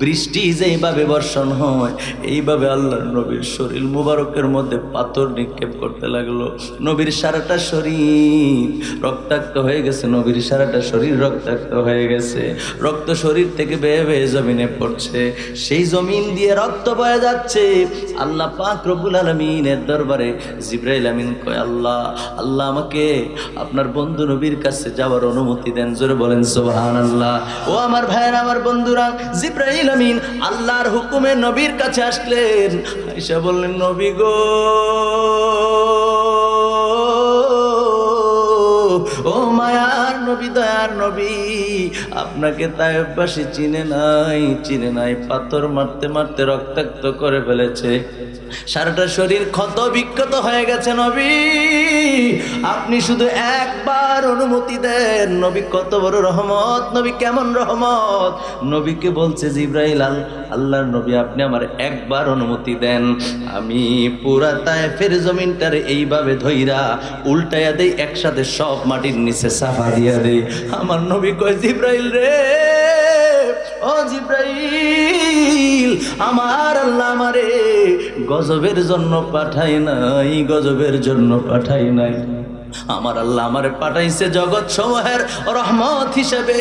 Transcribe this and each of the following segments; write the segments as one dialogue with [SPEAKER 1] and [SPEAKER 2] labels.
[SPEAKER 1] বৃষ্টি যেইভাবে বর্ষণ হয় এইভাবে আল্লাহর নবীর শরীর মুবারকের মধ্যে পাথর নিক্ষেপ করতে লাগলো। নবীর সারাটা শরীর রক্তাক্ত হয়ে গেছে, নবীর সারাটা শরীর রক্তাক্ত হয়ে গেছে। রক্ত শরীর থেকে বেয়ে বেয়ে জমিনে পড়ছে, সেই জমিন দিয়ে রক্ত বয়ে যাচ্ছে। আল্লাহ পাক রব্বুল আলামিনের দরবারে জিবরাইল আমিন কয়, আল্লাহ আল্লাহ আমাকে আপনার বন্ধু নবীর কাছে যাওয়ার অনুমতি দেন। জোরে বলেন সুবহানাল্লাহ। ও আমার ভাইয়েরা, আমার বন্ধুরা, জিবরাইল আমিন আল্লাহর হুকুমে নবীর কাছে আসলেন। আয়েশা বললেন, নবী গো, ও মায়ার নবী, দয়ার নবী, আপনাকে তায়েফবাসী চিনে নাই, পাথর মারতে মারতে রক্তাক্ত করে ফেলেছে, সারাটা শরীর ক্ষত বিক্ষত হয়ে গেছে। নবী আপনি শুধু একবার অনুমতি দেন। নবী কত বড় রহমত, নবী কেমন রহমত। নবীকে বলছে জিবরাইল, আল্লাহর নবী আপনি আমার একবার অনুমতি দেন, আমি পুরা তায়েফের জমিনটারে এইভাবে ধইরা উল্টাইয়া দেই, একসাথে সব মাটির নিচে সাফা দিয়া দেই। আমার নবী কয়, জিবরাইল রে, ও জিবরাইল, আমার আল্লাহ আমারে গজবের জন্য পাঠাই নাই, গজবের জন্য পাঠাই নাই। আমার আল্লাহ আমারে পাঠাইছে জগৎ সমূহের রহমত হিসেবে।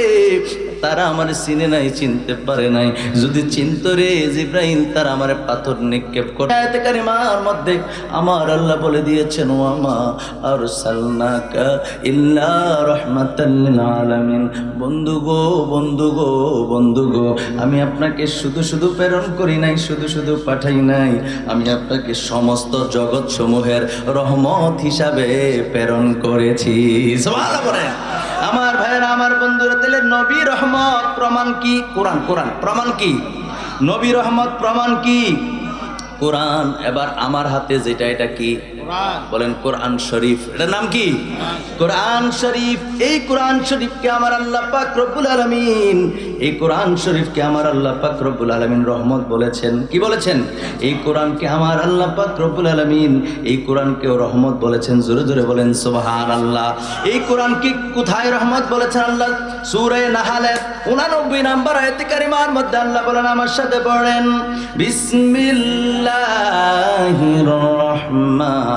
[SPEAKER 1] তারা আমার চিনে নাই, চিনতে পারে নাই। যদি চিনত রে জিবরাইল, তারা আমার পাথর নিক্ষেপ করে। আয়াতে কারিমার মধ্যে আমার আল্লাহ বলে দিয়েছেন, ওয়ামা আরসালনাকা ইল্লা রাহমাতাল লিল আলামিন। বন্ধু গো, বন্ধু গো, বন্ধু গো, আমি আপনাকে শুধু শুধু প্রেরণ করি নাই, শুধু শুধু পাঠাই নাই, আমি আপনাকে সমস্ত জগৎ সমূহের রহমত হিসাবে প্রেরণ করেছি। সুবহানাল্লাহ বলেন। আমার ভাইয়েরা, আমার বন্ধুরা, তাহলে নবী রহমত প্রমাণ কি? কোরআন। কোরআন প্রমাণ কি? নবী রহমত প্রমাণ কি? কোরআন। এবার আমার হাতে যেটা, এটা কি? বলেন কোরআন শরীফ। এটার নাম কি? কোরআন শরীফ। এই কোরআন শরীফকে আমার আল্লাহ পাক রব্বুল আলামিন, এই কোরআন শরীফকে আমার আল্লাহ পাক রব্বুল আলামিন রহমত বলেছেন। কি বলেছেন? এই কোরআনকে আমার আল্লাহ পাক রব্বুল আলামিন, এই কোরআনকেও রহমত বলেছেন। জোরে জোরে বলেন সুবহানাল্লাহ। এই কোরআনকে কোথায় রহমত বলেছেন আল্লাহ? সূরা নাহলের 89 নম্বর আয়াতে কারিমার মধ্যে আল্লাহ বলেন, আমার সাথে পড়েন, বিসমিল্লাহির রহমানির,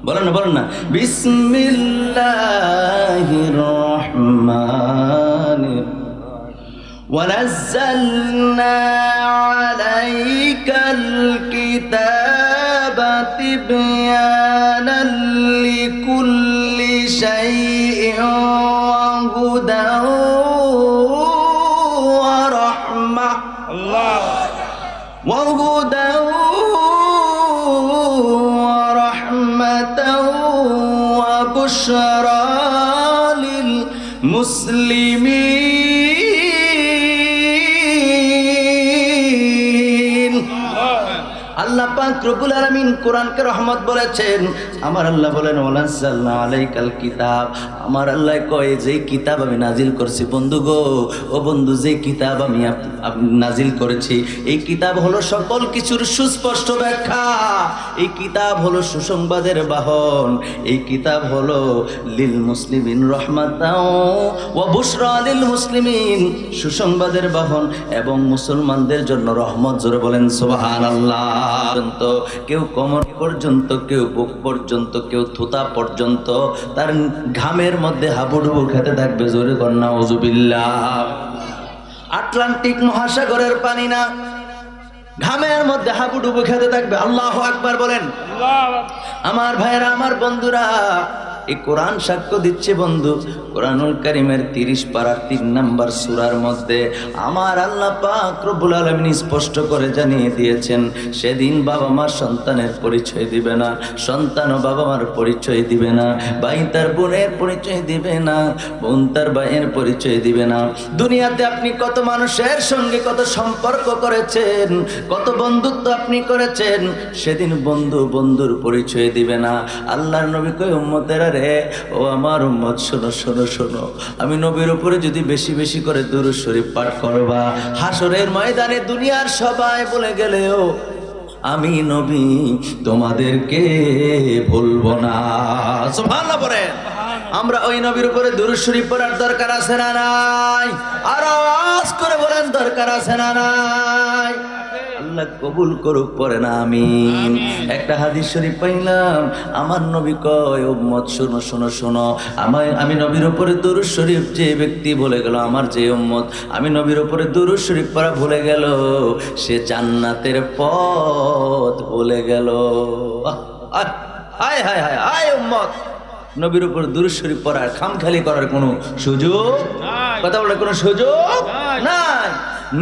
[SPEAKER 1] বলেন না, বলেন না, বিসমিল্লাহির রহমানির, ওয়ানাজ্জালনা আলাইকাল কিতাবা তিবয়ানাল লিকুল্লি শাইইন ওয়া হুদাও ওয়া রাহমাহ, আল্লাহ, ওয়া হুদাও ওয়া রাহমাতাও ওয়া বুশরা লিল মুসলিমিন। আল্লাহ পাক রব্বুল আলামিন কোরআনকে রহমত বলেছেন। আমার আল্লাহ বলেন, ওয়ানাজ্জালনা আলাইকাল কিতাব, আমার আল্লাহ কয় যে কিতাব আমি নাজিল করছি, বন্ধু গো, ও বন্ধু, যে কিতাব আমি নাজিল করেছি, এই কিতাব হলো সকল কিছুর সুস্পষ্ট ব্যাখ্যা। এই কিতাব হলো সুসংবাদের বাহন। এই কিতাব হলো লিল মুসলিমিন রহমাতাও ওয়া বুশরা লিল মুসলিমিন, সুসংবাদের বাহন এবং মুসলমানদের জন্য রহমত। জোরে বলেন সুবহানাল্লাহ। কেউ কোমর পর্যন্ত, কেউ বুক পর্যন্ত, কেউ থুতা পর্যন্ত তার ঘামের মধ্যে হাবুডুবু খেতে থাকবে। জোরে কর নাউযুবিল্লাহ। আটলান্টিক মহাসাগরের পানি না, ঘামের মধ্যে হাবুডুবু খেতে থাকবে। আল্লাহু আকবার বলেন। আমার ভাইয়েরা, আমার বন্ধুরা, এই কোরআন সাক্ষ্য দিচ্ছে বন্ধু। কোরআনুল কারীমের 30 পারার 3 নম্বর সূরার মধ্যে আমার আল্লাহ পাক রব্বুল আলামিন স্পষ্ট করে জানিয়ে দিয়েছেন, সেদিন বাবা মা সন্তানের পরিচয় দিবে না, সন্তানও বাবা মার পরিচয় দিবে না, ভাই তার বোনের পরিচয় দিবে না, বোন তার ভাইয়ের পরিচয় দিবে না। দুনিয়াতে আপনি কত মানুষের সঙ্গে কত সম্পর্ক করেছেন, কত বন্ধুত্ব আপনি করেছেন, সেদিন বন্ধু বন্ধুর পরিচয় দিবে না। আল্লাহর নবী কয়, উম্মতেরা রে, ও আমার উম্মত, শোনো শোনো শোনো, আমি নবীর উপরে যদি বেশি বেশি করে দুরূদ শরীফ পাঠ করবা, হাসরের ময়দানে দুনিয়ার সবাই বলে গেলেও আমি নবী তোমাদেরকে ভুলবো না। সুবহানাল্লাহ বলেন। আমরা ওই নবীর উপরে দুরূদ শরীফ পড়ার দরকার আছে না নাই? আর আওয়াজ দরকার আছে না নাই? আল্লাহ কবুল করুক, পরে না আমিন। একটা হাদিস শরীফ পাইলাম, আমার নবী কয়, উম্মত শোনো শোনো শোনো, আমি নবীর উপরে দুরূদ শরীফ যে ব্যক্তি ভুলে গেল, আমার যে উম্মত আমি নবীর উপরে দুরূদ শরীফ পড়া ভুলে গেল, সে জান্নাতের পথ ভুলে গেল। হায় হায় হায় হায় উম্মত, নবীর উপর দুরূদ শরীফ পড়ার খামখালি করার কোনো সুযোগ, কথা বলার কোনো সুযোগ নাই।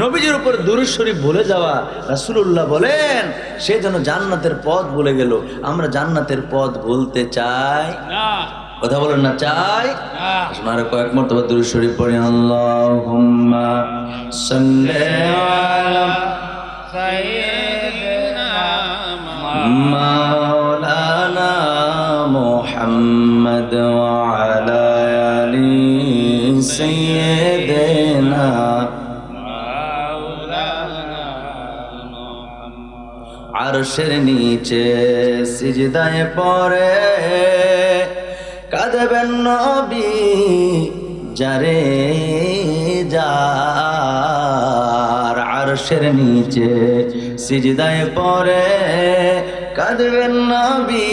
[SPEAKER 1] নবীজির উপর দুরূদ শরীফ ভুলে যাওয়া, রাসূলুল্লাহ বলেন সে যেন জান্নাতের পথ ভুলে গেল। আমরা জান্নাতের পথ ভুলতে চাই না, কথা বলেন না, চাই না। আর কয়েক মরতবা দুরূদ শরীফ পড়ি। আল্লাহুম্মা সাল্লি আলা সাইয়্যিদিনা মাওলানা মুহাম্মদ ওয়া আলা আলি সাইয়্যিদিনা আরশের নিচে সিজদায় পড়ে কাঁদবেন নবী যারে যার। আরশের নিচে সিজদায় পড়ে কাঁদবেন নবী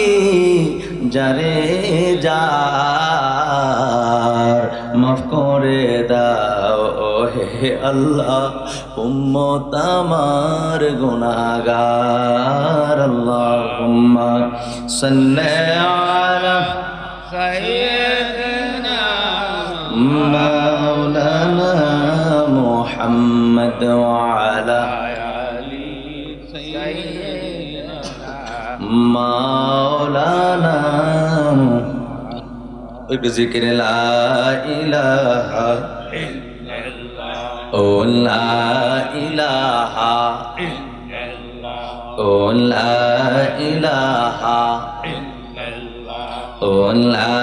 [SPEAKER 1] যারে যার। মাফ করে দাও হে আল্লাহ উম্মত আমার গুনাহগার। আল্লাহুম্মা সাল্লি আলা সাইয়্যিদিনা মাওলানা মুহাম্মদ ওয়া আলা আলি সাইয়্যিদিনা মাওলানা। ওই জিকির লা ইলাহা ইল্লাল্লাহ, ও লা ইলাহা ইল্লাল্লাহ, ও লা ইলাহা ইল্লাল্লাহ, ও লা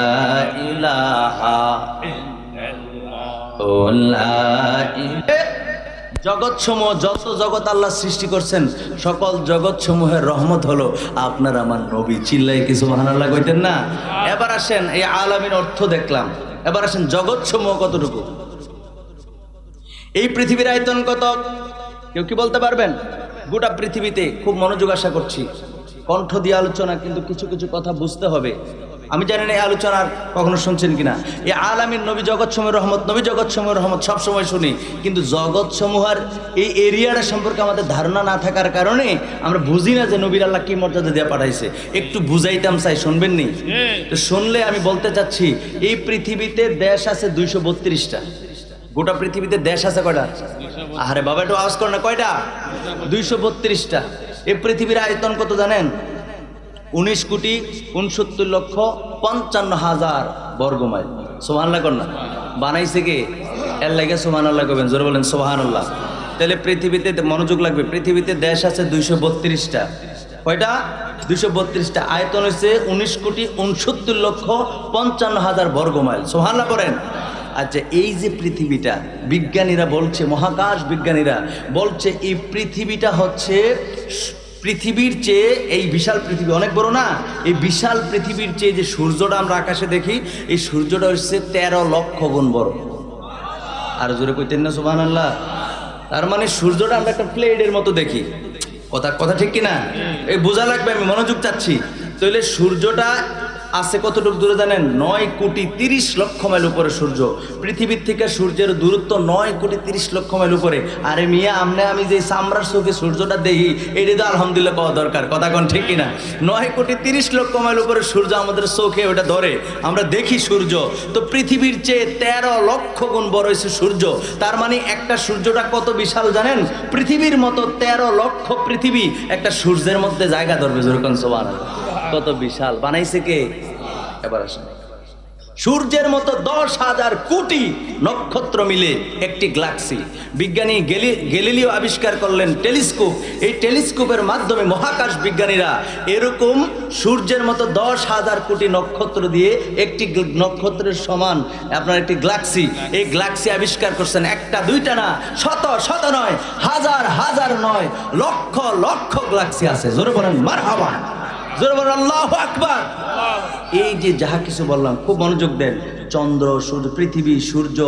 [SPEAKER 1] ইলাহা ইল্লাল্লাহ, ও লা ইলাহা। জগৎসমূহ, যত জগৎ আল্লাহ সৃষ্টি করছেন, সকল জগৎ সমূহের রহমত হলো আপনার আমার নবী। চিল্লাই কি সুবহানাল্লাহ কইতেন না? এবার আসেন এই আলামিন অর্থ দেখলাম, এবার আসেন জগৎ সমূহ কতটুকু। এই পৃথিবীর আয়তন কত কেউ কি বলতে পারবেন? গোটা পৃথিবীতে, খুব মনোযোগ আশা করছি, কণ্ঠ দিয়ে আলোচনা, কিন্তু কিছু কিছু কথা বুঝতে হবে। আমি জানি না এই আলোচনার কখনো শুনছেন কিনা। এই আলামিন নবী জগৎসমূহের রহমত, নবী জগৎসমূহের রহমত সবসময় শুনি, কিন্তু জগৎসমূহের এই এরিয়াটা সম্পর্কে আমাদের ধারণা না থাকার কারণে আমরা বুঝি না যে নবীর আল্লাহ কি মর্যাদা দিয়ে পাঠাইছে। একটু বুঝাইতাম চাই, শুনবেন নি? তো শুনলে আমি বলতে চাচ্ছি, এই পৃথিবীতে দেশ আছে 232টা। গোটা পৃথিবীতে দেশ আছে কয়টা? আরে বাবা একটু আওয়াজ করেন না, কয়টা? 232টা। এই পৃথিবীর আয়তন কত জানেন? 19,69,55,000 বর্গমাইল। সুবহানাল্লাহ কর না? বানাইছে কে? এর লাগে সুবহানাল্লাহ কবেন, জোরে বলেন সুবহানাল্লাহ। তাহলে পৃথিবীতে মনোযোগ লাগবে, পৃথিবীতে দেশ আছে 232টা। কয়টা? 232টা। আয়তন হচ্ছে 19,69,55,000 বর্গমাইল। সুবহানাল্লাহ করেন। আচ্ছা, এই যে পৃথিবীটা, বিজ্ঞানীরা বলছে, মহাকাশ বিজ্ঞানীরা বলছে এই পৃথিবীটা হচ্ছে পৃথিবীর চেয়ে, এই বিশাল পৃথিবী অনেক বড় না, এই বিশাল পৃথিবীর চেয়ে যে সূর্যটা আমরা আকাশে দেখি, এই সূর্যটা হচ্ছে 13 লক্ষ গুণ বড়। আর জোরে কইতেন না সুবহানাল্লাহ? তার মানে সূর্যটা আমরা একটা প্লেটের মতো দেখি। কথা ঠিক কিনা? এই বোঝা লাগবে, আমি মনোযোগ চাচ্ছি। তাহলে সূর্যটা আছে কতটুকু দূরে জানেন? 9,30,00,000 মাইল উপরে সূর্য। পৃথিবীর থেকে সূর্যের দূরত্ব 9,30,00,000 মাইল উপরে। আরে মিয়া, আমি যে চামড়ার চোখে সূর্যটা দেখি, এটা তো আলহামদুলিল্লাহ পাওয়া দরকার। কথা কোন ঠিক কিনা? 9,30,00,000 মাইল উপরে সূর্য আমাদের চোখে ওটা ধরে, আমরা দেখি সূর্য। তো পৃথিবীর চেয়ে 13 লক্ষ গুণ বড় হয়েছে সূর্য। তার মানে একটা সূর্যটা কত বিশাল জানেন? পৃথিবীর মতো 13 লক্ষ পৃথিবী একটা সূর্যের মধ্যে জায়গা ধরবে। যেরকম সুবহানাল্লাহ, কত বিশাল বানাইছে কে? এবার আসেন, সূর্যের মতো 10,000 কোটি নক্ষত্র মিলে একটি গ্যালাক্সি। বিজ্ঞানী গ্যালিলিও আবিষ্কার করলেন টেলিস্কোপ। এই টেলিস্কোপের মাধ্যমে মহাকাশ বিজ্ঞানীরা এরকম সূর্যের মতো 10,000 কোটি নক্ষত্র দিয়ে একটি নক্ষত্রের সমান আপনার একটি গ্যালাক্সি, এই গ্যালাক্সি আবিষ্কার করছেন। একটা দুইটা না, শত শত নয়, হাজার হাজার নয়, লক্ষ লক্ষ গ্যালাক্সি আছে। জোরে বলেন মারহাবা, জোরে বলেন আল্লাহু আকবার। এই যে যাহা কিছু বললাম, খুব মনোযোগ দেন। চন্দ্র, সূর্য, পৃথিবী, সূর্য,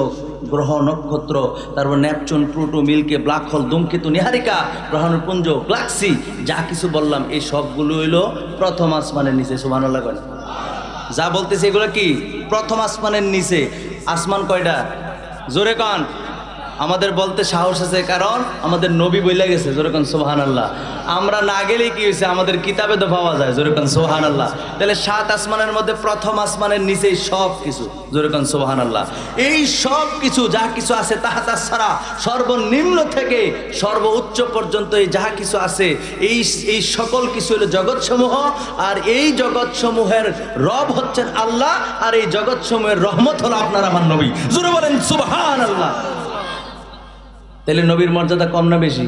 [SPEAKER 1] গ্রহ, নক্ষত্র, তারপর Neptune, Pluto, milky, black hole, ধূমকেতু, নিহারিকা, গ্রহাণুপুঞ্জ, গ্যালাক্সি, যা কিছু বললাম এই সবগুলো হইল প্রথম আসমানের নিচে। সুবহানাল্লাহ বলেন। যা বলতেছে এগুলো কি প্রথম আসমানের নিচে। আসমান কয়টা? জোরে কান। আমাদের বলতে সাহস আছে, কারণ আমাদের নবী বইলা গেছে। জোরে কান সুবহানাল্লাহ। আমরা না গেলেই কি হয়েছে, আমাদের কিতাবে তো পাওয়া যায়। জোরে কান সুবহানাল্লাহ। তাহলে 7 আসমানের মধ্যে প্রথম আসমানের নিচেই সব কিছু। জোরে কান সুবহানাল্লাহ। এই সব কিছু যা কিছু আছে তাহাতা সারা, সর্বনিম্ন থেকে সর্বোচ্চ পর্যন্ত এই যা কিছু আছে এই সকল কিছু হলো জগৎসমূহ। আর এই জগৎসমূহের রব হচ্ছেন আল্লাহ, আর এই জগৎসমূহের রহমত হলো আপনার আমার নবী। জোরে বলেন সুবহানাল্লাহ। তাহলে নবীর মর্যাদা কম না বেশি?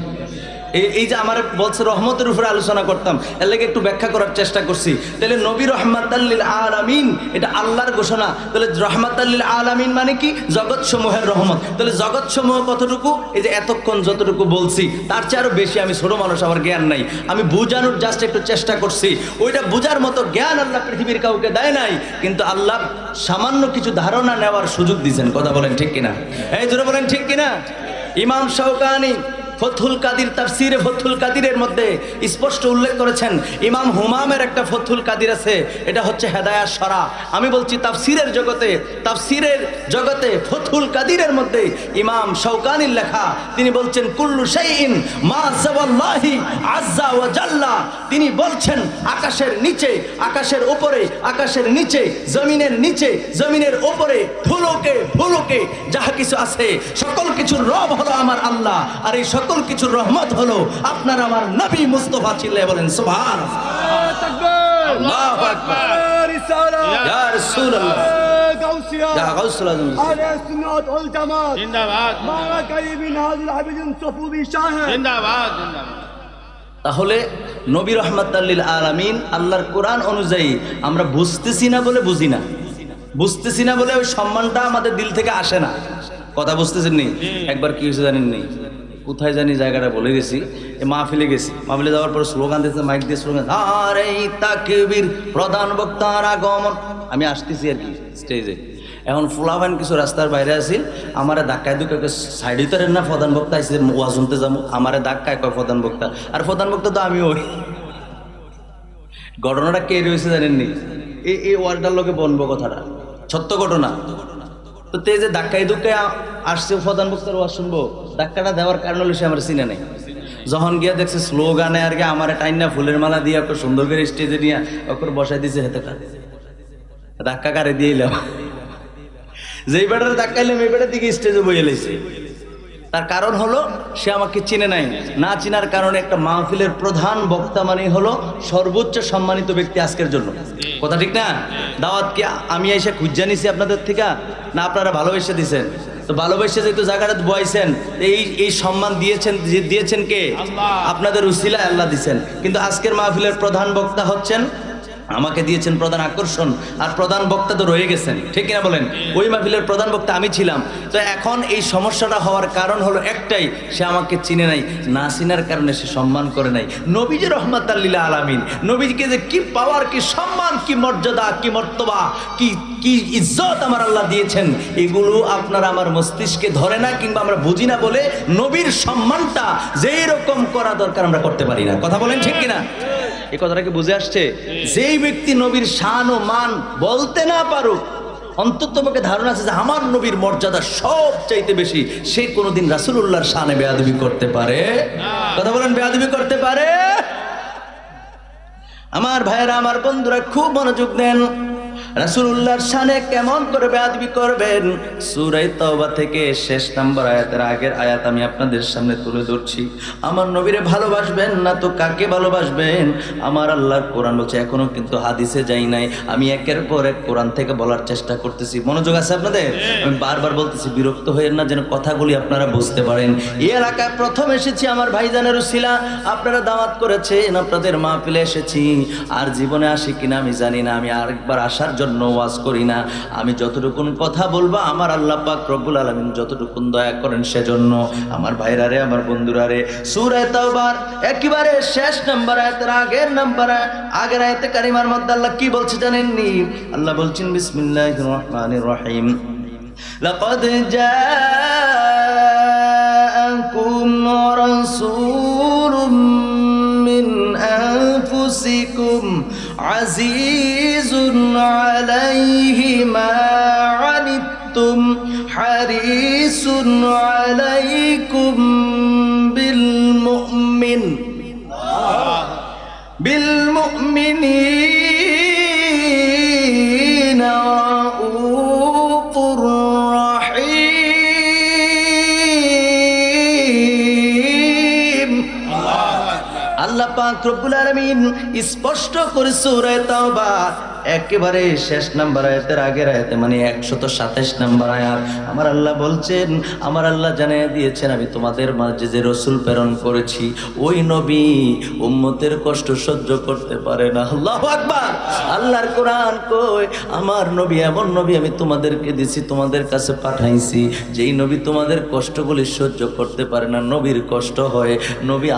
[SPEAKER 1] এই যে আমার বলছে রহমতের উপরে আলোচনা করতাম, এর লাগে একটু ব্যাখ্যা করার চেষ্টা করছি। তাহলে নবী রহমাতাল লিল আলামিন, এটা আল্লাহর ঘোষণা। তাহলে রহমাতাল লিল আলামিন মানে কি? জগৎসমূহের রহমত। তাহলে জগৎসমূহ কতটুকু? এই যে এতক্ষণ যতটুকু বলছি তার চেয়ে আরো বেশি। আমি ছোট মানুষ, আমার জ্ঞান নাই, আমি বুঝানোর জাস্ট একটু চেষ্টা করছি। ওইটা বুঝার মতো জ্ঞান আল্লাহ পৃথিবীর কাউকে দেয় নাই, কিন্তু আল্লাহ সামান্য কিছু ধারণা নেওয়ার সুযোগ দিয়েছেন। কথা বলেন ঠিক কিনা? এই জোরে বলেন ঠিক কিনা? ইমাম শাওকানি ফথুল কাদির, তাফসিরে ফথুল কাদিরের মধ্যে স্পষ্ট উল্লেখ করেছেন। ইমাম হুমামের একটা ফথুল কাদির আছে, এটা হচ্ছে হেদায়াত সরা। আমি বলছি তাফসিরের জগতে ফথুল কাদিরের মধ্যে ইমাম শাওকানির লেখা। তিনি বলছেন কুল্লু শাইইন মা সাওয়াল্লাহি আযজা ওয়া জাল্লা। তিনি বলছেন আকাশের নিচে, আকাশের উপরে, আকাশের নিচে, জমিনের নিচে, জমিনের উপরে, ভুলুকে যা কিছু আছে সকল কিছুর রব হলো আমার আল্লাহ, আর এই সকল কিছুর রহমত হলো আপনার আমার নবী মুস্তাফা। চিল্লায়ে বলেন সুবহানাল্লাহ। আল্লাহু আকবার। ইয়া রাসূলুল্লাহ, ইয়া গাউসুল আযম, আহলে সুন্নাত ওয়াল জামাত জিন্দাবাদ, মাওলানা কারীম বিন হাজির আবিদিন সফুবি শাহেদ জিন্দাবাদ, জিন্দাবাদ। তাহলে নবী রহমাতাল লিল আলামিন, আল্লাহর কোরআন অনুযায়ী আমরা বুঝতেছি না বলে বুঝি না, বুঝতেছি না বলে ওই সম্মানটা আমাদের দিল থেকে আসে না। কথা বুঝতেছেন নি? একবার কি হয়েছে জানেন নি? কোথায় জানি জায়গাটা বলে গেছি, মাহফিলে গেছি। মাহফিলে যাওয়ার পরে স্লোগান দিয়েছে, মাইক দিয়ে স্লোগান, আরে তাকবীর, প্রধান বক্তার আগমন। আমি আসতেছি আর কি স্টেজে। এখন ফুলাবান কিছু রাস্তার বাইরে আসি, আমারে ধাক্কায় দুঃখে সাইডে তো না, প্রধান বক্তা আসছে ওয়াজ শুনতে যাবো, আমারে ধাক্কায় কয় প্রধান বক্তা। আর প্রধান বক্তা তো আমি ওই। ঘটনাটা কে রয়েছে জানেননি? এই ওয়ার্ডটার লোকে বলবো কথাটা, সত্য ঘটনা। তো তে যে ধাক্কায় দুঃখায় আসছে প্রধান বক্তার ওয়াজ শুনবো, ধাক্কাটা দেওয়ার কারণ হলো সে আমার চিনে নেই। যখন গিয়া দেখছে স্লোগানে আর কি আমার টাইনা ফুলের মালা দিয়ে ওকে সুন্দর করে স্টেজে নিয়ে ওকে বসাই দিয়েছে, হেতে ধাক্কা কারে দিয়ে এলাম। যেই বেটার ধাক্কাইলাম এই বেটার দিকে স্টেজে বইয়ে লাইছে। তার কারণ হলো সে আমাকে চিনে নাই। না চিনার কারণে একটা মাহফিলের প্রধান বক্তা মানে হলো সর্বোচ্চ সম্মানিত ব্যক্তি আজকের জন্য। কথা ঠিক না? দাওয়াত কি আমি এসে খুঁজা নিছি আপনাদের থেকে, না আপনারা ভালোবেসে দিয়েছেন? তো ভালোবেসে যেহেতু জায়গাটা বয়াইছেন, এই সম্মান দিয়েছেন কে? আপনাদের উসিলায় আল্লাহ দিয়েছেন। কিন্তু আজকের মাহফিলের প্রধান বক্তা হচ্ছেন, আমাকে দিয়েছেন প্রধান আকর্ষণ, আর প্রধান বক্তা তো রয়ে গেছেন। ঠিক কিনা বলেন? ওই মাহফিলের প্রধান বক্তা আমি ছিলাম। তো এখন এই সমস্যাটা হওয়ার কারণ হলো একটাই, সে আমাকে চিনে নাই। না চিনার কারণে সে সম্মান করে নাই। নবীজি রহমাতাল লিল আলামিন, নবীজিকে যে কি পাওয়ার, কি সম্মান, কি মর্যাদা, কি মর্তবা, কি ইজ্জত আমার আল্লাহ দিয়েছেন, এগুলো আপনার আমার মস্তিষ্কে ধরে না, কিংবা আমরা বুঝি না বলে নবীর সম্মানটা যেই রকম করা দরকার আমরা করতে পারি না। কথা বলেন ঠিক কিনা? এই কথাটা কি বুঝে আসছে? যেই ব্যক্তি নবীর শান ও মান বলতে না পারুক, অন্তত তোমাকে ধারণা আছে যে আমার নবীর মর্যাদা সব চাইতে বেশি, সে কোনোদিন রাসূলুল্লাহর শানে বেয়াদবি করতে পারে? কথা বলেন, বেয়াদবি করতে পারে? আমার ভাইয়েরা, আমার বন্ধুরা, খুব মনোযোগ দেন। রাসূলুল্লাহর শানে কেমন করে বেয়াদবি করবেন, সূরা তাওবা থেকে শেষ নাম্বার আয়াতের আগের আয়াত আমি আপনাদের সামনে তুলে ধরছি। আমার নবীরে ভালোবাসবেন না তো কাকে ভালোবাসবেন? আমার আল্লাহর কোরআন বলছে, এখনো কিন্তু হাদিসে যাই নাই, আমি একের পর এক কোরআন থেকে বলার চেষ্টা করতেছি। মনোযোগ আছে আপনাদের? আমি বারবার বলতেছি, বিরক্ত হয়েন না, যেন কথাগুলি আপনারা বুঝতে পারেন। এই এলাকায় প্রথম এসেছি আমার ভাইজানের উসিলা, আপনারা দাওয়াত করেছেন, আপনাদের মাহফিলে এসেছি। আর জীবনে আসি কিনা আমি জানি না, আমি আরেকবার আসার জন্য জন্য ওয়াজ করি না, আমি যতটুকুন কথা বলবো আমার আল্লাহ পাক রব্বুল আলামিন যতটুকুন দয়া করেন সেজন্য। আমার ভাইরা রে, আমার বন্ধুরা রে, সূরা তাওবার একেবারে শেষ নাম্বার আয়াতের আগের আয়াতে কারিমার মধ্যে আল্লাহ কি বলছে জানেননি? আল্লাহ বলছেন বিসমিল্লাহির রহমানির রহিম, লাকাদ জাআকুম রাসূলুম মিন আনফুসিকুম আজিজুন আলাইহি মা আনিতুম হারিসুন আলাইকুম বিলমুমিনিনা রাউফুর রহিম। আল্লাহ পাক রব্বুল আলামিন স্পষ্ট করে সূরা তাওবা একেবারে শেষ নাম্বার আয়াতের আগের আয়াতে মানে 127 নাম্বার আয়াত আমার আল্লাহ বলছেন, আমার আল্লাহ জানিয়ে দিয়েছেন আমি তোমাদের মাঝে যে রসুল প্রেরণ করেছি ওই নবী উম্মতের কষ্ট সহ্য করতে পারে না। আল্লাহু আকবার। আল্লাহর কোরআন কই আমার নবী এমন নবী আমি তোমাদেরকে দিছি, তোমাদের কাছে পাঠাইছি, যেই নবী তোমাদের কষ্টগুলি সহ্য করতে পারে না। নবীর কষ্ট হয়, নবী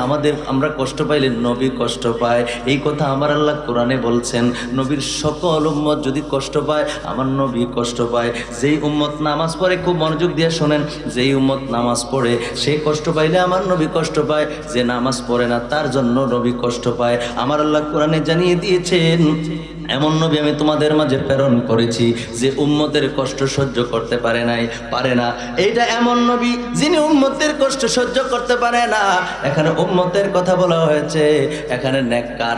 [SPEAKER 1] আমরা কষ্ট পাইলে নবী কষ্ট পায়, এই কথা আমার আল্লাহ কোরআনে বলছেন। নবীর সকল উম্মত যদি কষ্ট পায় আমার নবী কষ্ট পায়। যেই উম্মত নামাজ পড়ে, খুব মনোযোগ দিয়ে শোনেন, যেই উম্মত নামাজ পড়ে সেই কষ্ট পাইলে আমার নবী কষ্ট পায়, যে নামাজ পড়ে না তার জন্য নবী কষ্ট পায়। আমার আল্লাহ কোরআনে জানিয়ে দিয়েছেন এমন নবী আমি তোমাদের মাঝে প্রেরণ করেছি যে উম্মতের কষ্ট সহ্য করতে পারে না। এইটা এমন নবী যিনি উম্মতের কষ্ট সহ্য করতে পারে না। এখানে উম্মতের কথা বলা হয়েছে, এখানে নেককার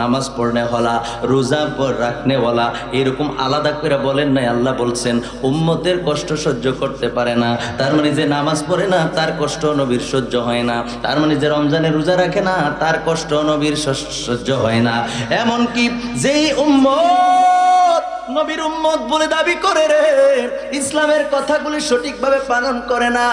[SPEAKER 1] নামাজ পড়নে হলা, রোজা রাখনে ওয়ালা এরকম আলাদা করে বলেন নাই। আল্লাহ বলছেন উম্মতের কষ্ট সহ্য করতে পারে না, তার মানে যে নামাজ পড়ে না তার কষ্ট নবীর সহ্য হয় না, তার মানে যে রমজানে রোজা রাখে না তার কষ্ট নবীর সহ্য হয় না। এমনকি যেই উম্মত নবীর উম্মত বলে দাবি করে রে, ইসলামের কথাগুলি সঠিকভাবে পালন করে না,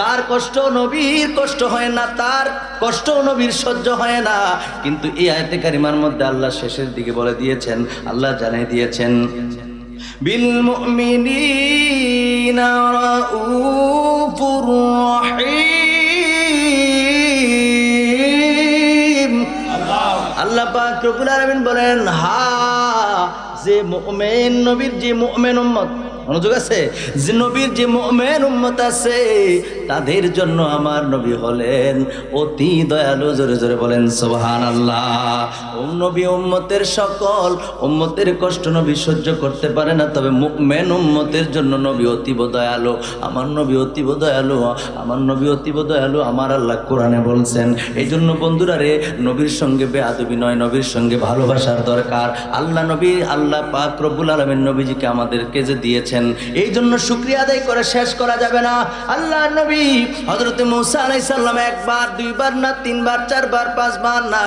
[SPEAKER 1] তার কষ্ট নবীর কষ্ট হয় না, তার কষ্ট নবীর সহ্য হয় না। কিন্তু এই আয়াতে কারিমার মধ্যে আল্লাহ শেষের দিকে বলে দিয়েছেন, আল্লাহ জানিয়ে দিয়েছেন বিল মুমিনিনা রাউফুর রহিম। আল্লাহ পাক রব্বুল আলামিন বলেন যে মুমিন নবীর যে মুমিন উম্মত, মনোযোগ আছে, যে নবীর যে মুমিন উম্মত আছে তাদের জন্য আমার নবী হলেন অতি দয়ালু। জোরে জোরে বলেন সুবহানাল্লাহ। নবী উম্মতের সকল উম্মতের কষ্ট নবী সহ্য করতে পারে না, তবে মুমিন উম্মতের জন্য নবী অতীব দয়ালু। আমার নবী অতীব দয়ালু, আমার নবী অতীব দয়ালু আমার আল্লাহ কোরআনে বলছেন। এই জন্য বন্ধুরা রে, নবীর সঙ্গে বেয়াদবি নয়, নবীর সঙ্গে ভালোবাসার দরকার। আল্লাহ পাক রব্বুল আলামিন নবীজিকে আমাদেরকে যে দিয়েছেন, এই জন্য শুকরিয়া আদায় করে শেষ করা যাবে না। আল্লাহ নবী হযরত মুসা আলাইহিস সালাম একবার, দুইবার না, তিনবার, চারবার, পাঁচবার না,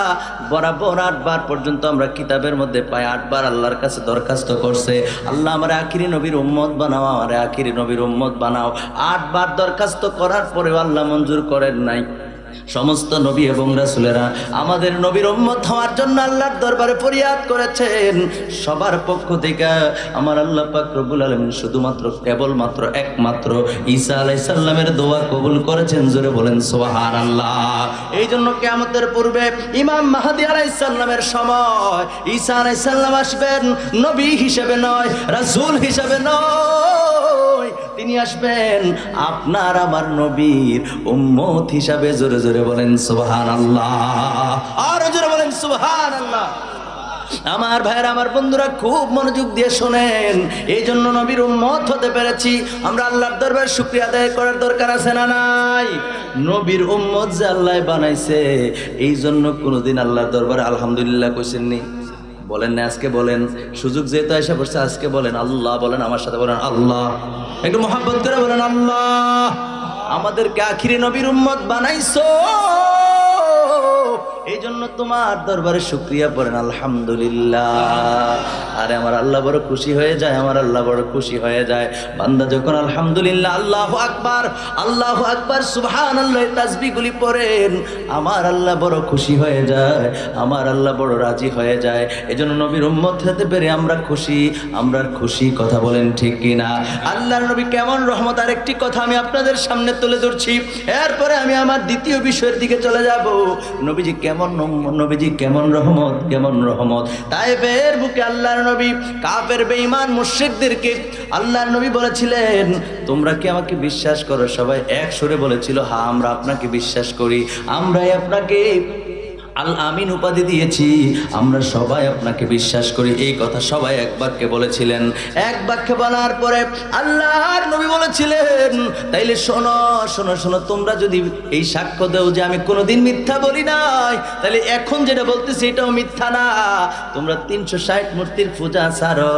[SPEAKER 1] বরাবর 8 বার পর্যন্ত আমরা কিতাবের মধ্যে পাই। 8 বার আল্লাহর কাছে দরখাস্ত করছে, আল্লাহ আমার আখিরি নবীর উম্মত বানাও, আমার আখিরি নবীর উম্মত বানাও। 8 বার দরখাস্ত করার পরেও আল্লাহ মঞ্জুর করেন নাই। সমস্ত নবী এবং রাসূলেরা আমাদের নবীর উম্মত হওয়ার জন্য আল্লাহর দরবারে ফরিয়াদ করেছেন। সবার পক্ষ থেকে আমার আল্লাহ পাক রব্বুল আলামিন শুধুমাত্র কেবলমাত্র একমাত্র ঈসা আলাইহিস সালামের দোয়া কবুল করেছেন। জোরে বলেন সুবহানাল্লাহ। এই জন্য কিয়ামতের পূর্বে ইমাম মাহদী আলাইহিস সালামের সময় ঈসা আলাইহিস সালাম আসবেন নবী হিসেবে নয়, রাসূল হিসেবে নয়, তিনি আসবেন আপনার আমার নবীর উম্মত হিসাবে। জোরে জোরে বলেন সুবহানাল্লাহ, আর জোরে বলেন সুবহানাল্লাহ। আমার ভাইরা, আমার বন্ধুরা খুব মনোযোগ দিয়ে শোনেন। এই জন্য নবীর উম্মত হতে পেরেছি, আমরা আল্লাহর দরবারে শুকরিয়া আদায় করার দরকার আছে না নাই? নবীর উম্মত যে আল্লাহ বানাইছে, এই জন্য কোনোদিন আল্লাহর দরবারে আলহামদুলিল্লাহ কইছেননি? বলেন না? আজকে বলেন, সুযোগ যেহেতু এসে পড়ছে আজকে বলেন আল্লাহ। বলেন আমার সাথে, বলেন আল্লাহ। একটু মহব্বত করে বলেন আল্লাহ। আমাদেরকে আখিরি নবীর উম্মত বানাইছো, এই জন্য তোমার দরবারে শুকরিয়া পড়েন আলহামদুলিল্লাহ। আরে আমার আল্লাহ বড় খুশি হয়ে যায়, আমার আল্লাহ বড় খুশি হয়ে যায়। বান্দা যখন আলহামদুলিল্লাহ, আল্লাহু আকবার সুবহানাল্লাহ তাসবিহগুলি পড়েন, আমার আল্লাহ বড় খুশি হয়ে যায়, আমার আল্লাহ বড় রাজি হয়ে যায়। এজন্য নবীর উম্মত হতে পেরে আমরা খুশি, আমরা খুশি। কথা বলেন ঠিক কিনা? আল্লাহর নবী কেমন রহমত, আরেকটি কথা আমি আপনাদের সামনে তুলে ধরছি, এরপরে আমি আমার দ্বিতীয় বিষয়ের দিকে চলে যাব। নবীজি কেমন রহমত। তায়েফের বুকে আল্লাহর নবী কাফের বেঈমান মুশরিকদেরকে আল্লাহর নবী বলেছিলেন, তোমরা কি আমাকে বিশ্বাস করো? সবাই এক সুরে বলেছিল, হ্যাঁ আমরা আপনাকে বিশ্বাস করি, আমরাই আপনাকে আল আমিন উপাধি দিয়েছি, আমরা সবাই আপনাকে বিশ্বাস করি। এই কথা সবাই এক বাক্যে বলেছিলেন। এক বাক্যে বলার পরে আল্লাহর নবী বলেছিলেন, তাইলে শোনো, তোমরা যদি এই সাক্ষ্য দাও যে আমি কোনোদিন মিথ্যা বলি নাই, তাহলে এখন যেটা বলতেছি এটাও মিথ্যা না। তোমরা 360 মূর্তির পূজা ছাড়ো,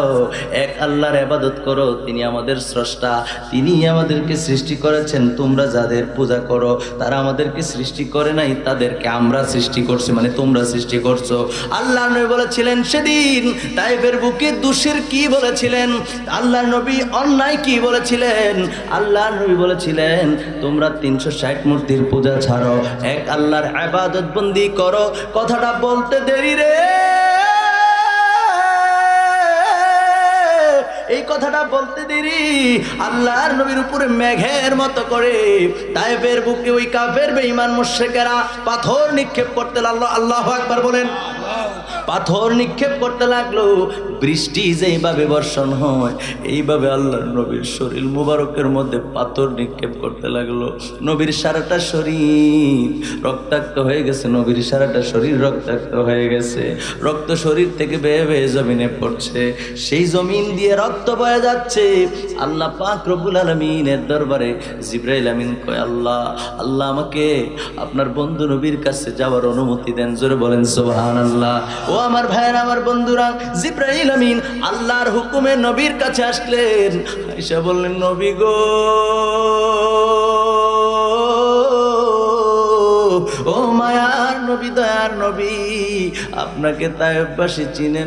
[SPEAKER 1] এক আল্লাহর ইবাদত করো, তিনি আমাদের স্রষ্টা, তিনি আমাদেরকে সৃষ্টি করেছেন। তোমরা যাদের পূজা করো তারা আমাদেরকে সৃষ্টি করে নাই, তাদেরকে আমরা সৃষ্টি করছি, মানে তোমরা সৃষ্টি করছো। আল্লাহ নবী বলেছিলেন সেদিন তায়েফের বুকে দোষের কি বলেছিলেন, আল্লাহ নবী অন্যায় কি বলেছিলেন? আল্লাহ নবী বলেছিলেন, তোমরা 360 মূর্তির পূজা ছাড়ো, এক আল্লাহর ইবাদত বন্দি করো। কথাটা বলতে দেরি রে, এই কথাটা বলতে দেরি, আল্লাহর নবীর উপরে মেঘের মতো করে তায়েফের বুকে ওই কাফের বেঈমান মুশরিকেরা পাথর নিক্ষেপ করতে লাগলো। আল্লাহু আকবার বলেন। পাথর নিক্ষেপ করতে লাগলো। বৃষ্টি যেইভাবে বর্ষণ হয়, এইভাবে আল্লাহর নবীর শরীর মুবারকের মধ্যে পাথর নিক্ষেপ করতে লাগলো। নবীর সারাটা শরীর রক্তাক্ত হয়ে গেছে, নবীর সারাটা শরীর রক্তাক্ত হয়ে গেছে। রক্ত শরীর থেকে বেয়ে বেয়ে জমিনে পড়ছে, সেই জমিন দিয়ে রক্ত বয়ে যাচ্ছে। আল্লাহ পাক রব্বুল আলামিনের দরবারে জিবরাইল আমিন কয়, আল্লাহ আমাকে আপনার বন্ধু নবীর কাছে যাওয়ার অনুমতি দেন। জোরে বলেন সুবহানাল্লাহ। ও আমার ভাইয়েরা, আমার বন্ধুরা, জিবরাইল আমিন আল্লাহর হুকুমে নবীর কাছে আসলেন। আয়েশা বললেন, নবী গো, ও মায়ার নবী, দয়ার নবী, আপনাকে তায়েফবাসী চিনে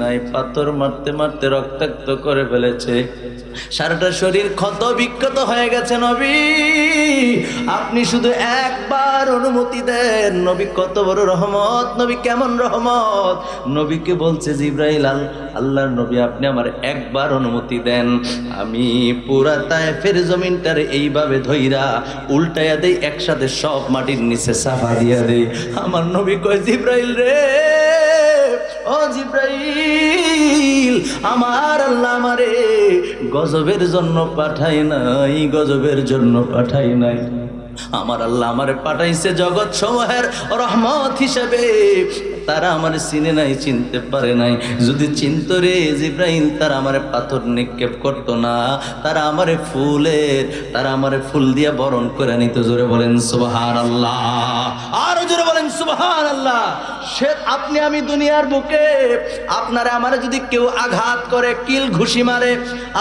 [SPEAKER 1] নাই, পাথর মারতে মারতে রক্তাক্ত করে ফেলেছে, সারাটা শরীর ক্ষত বিক্ষত হয়ে গেছে। নবী আপনি শুধু একবার অনুমতি দেন। নবী কত বড় রহমত, নবী কেমন রহমত। নবীকে বলছে জিবরাইল, আল্লাহর নবী আপনি আমার একবার অনুমতি দেন, আমি পুরা তায়েফের জমিনটারে এইভাবে ধইরা উল্টাইয়া দেই, একসাথে সব মাটির নিচে চাপা দিয়া দেই। আমার নবী কয়, জিবরাইল রে, ও জিবরাইল, আমার আল্লাহ আমারে গজবের জন্য পাঠায় নাই, আমার আল্লাহ আমারে পাঠাইছে জগৎ সমূহের রহমত হিসেবে। তারা আমার চিনে নাই, চিনতে পারে নাই। যদি চিনত রে জিবরাইল, তারা আমারে পাথর নিক্ষেপ করতো না, তারা আমারে ফুল দিয়া বরণ করে নিত। জোরে বলেন সুবহানাল্লাহ, আরো জোরে বলেন সুবহানাল্লাহ। সে আপনি আমি দুনিয়ার বুকে আপনারা আমারে যদি কেউ আঘাত করে, কিল ঘুষি মারে,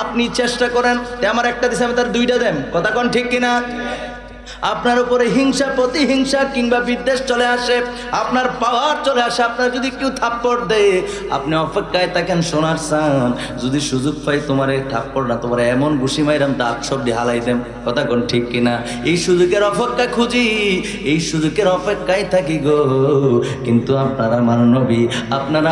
[SPEAKER 1] আপনি চেষ্টা করেন আমার একটা দিছে আমি তার দুইটা দেন। কথা কোন ঠিক কিনা? আপনার উপরে হিংসা, প্রতিহিংসা কিংবা বিদ্বেষ চলে আসে, আপনার পাওয়ার চলে আসে, আপনার যদি কেউ থাপ্পড় দেয়, আপনি অপেক্ষায় থাকেন শোনার চান, যদি সুযোগ পাই তোমার থাপ্পড় না, তোমার এমন ঘুষি মাইরাম দাঁত সবটি হালাই দেন। কথা কোন ঠিক কিনা? এই সুযোগের অপেক্ষা খুঁজি, এই সুযোগের অপেক্ষায় থাকি গো। কিন্তু আপনার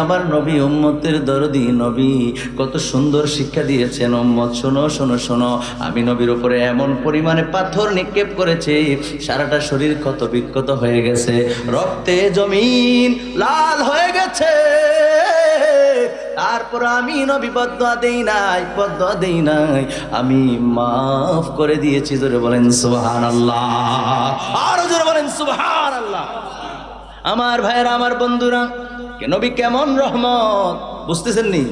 [SPEAKER 1] আমার নবী উম্মতের দরদি নবী কত সুন্দর শিক্ষা দিয়েছেন। উম্মত শোনো, আমি নবীর উপরে এমন পরিমাণে পাথর নিক্ষেপ করেছি, সারাটা শরীর ক্ষত বিক্ষত হয়ে গেছে, রক্তে জমিন লাল হয়ে গেছে। তারপর আমি নবী বদদুয়া দেই নাই, আমি মাফ করে দিয়েছি। জোরে বলেন সুবহানাল্লাহ, আরো জোরে বলেন সুবহানাল্লাহ। আমার ভাইয়েরা, আমার বন্ধুরা, নবী কেমন রহমত, বুঝতেছেন নি?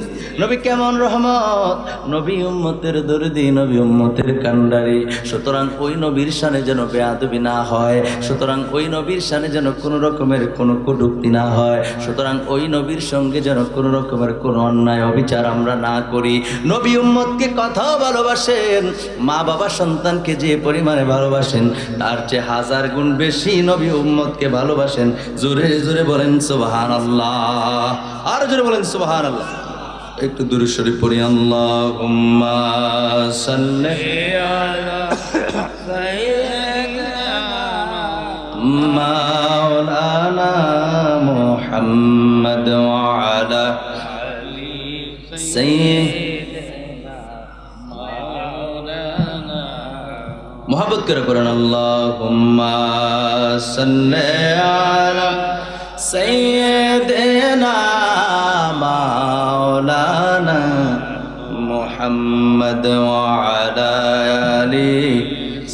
[SPEAKER 1] নবী কেমন রহমত, নবী উম্মতের দরদি, নবী উম্মতের কান্ডারি। সুতরাং ওই নবীর শানে যেন বেয়াদবি না হয়, সুতরাং ওই নবীর শানে যেন কোনো রকমের কোনো কটূক্তি না হয়, সুতরাং ওই নবীর সঙ্গে যেন কোনো রকমের কোনো অন্যায় অবিচার আমরা না করি। নবী উম্মতকে কথা ভালোবাসেন, মা বাবা সন্তানকে যে পরিমাণে ভালোবাসেন তার চেয়ে 1000 গুণ বেশি নবী উম্মতকে ভালোবাসেন। জোরে জোরে বলেন সুবহানাল্লাহ, আর জোরে বলেন সুবহানাল্লাহ। একটু দুরূদ শরীফ পড়ি। আল্লাহুম্মা সাল্লি আলা সাইয়্যিদিনা মাওলানা মুহাম্মদ ওয়া আলা আলি সাইয়্যিদিনা মাওলানা। মুহাব্বত করে পড়েন আল্লাহুম্মা সাল্লি আলা সাইয়্যিদিনা মাওলানা মুহাম্মদ ওয়া আলা আলি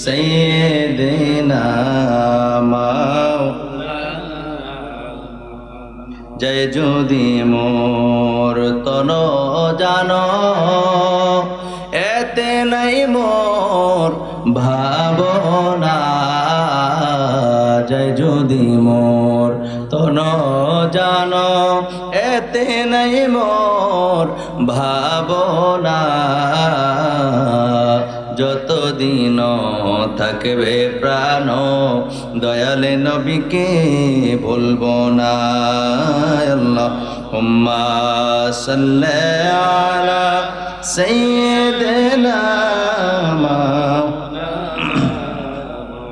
[SPEAKER 1] সাইয়্যিদিনা মাওলানা। জয় যদি মোর তন জানো, এতে নাই মোর ভাবনা। জয় যদি মোর তন জানো, এতে নাই মোর ভাবনা। যতদিন থাকবে প্রাণ, দয়ালে নবীকে ভুলব না। আল্লাহুম্মা সাল্লি আলা সাইয়্যিদিনা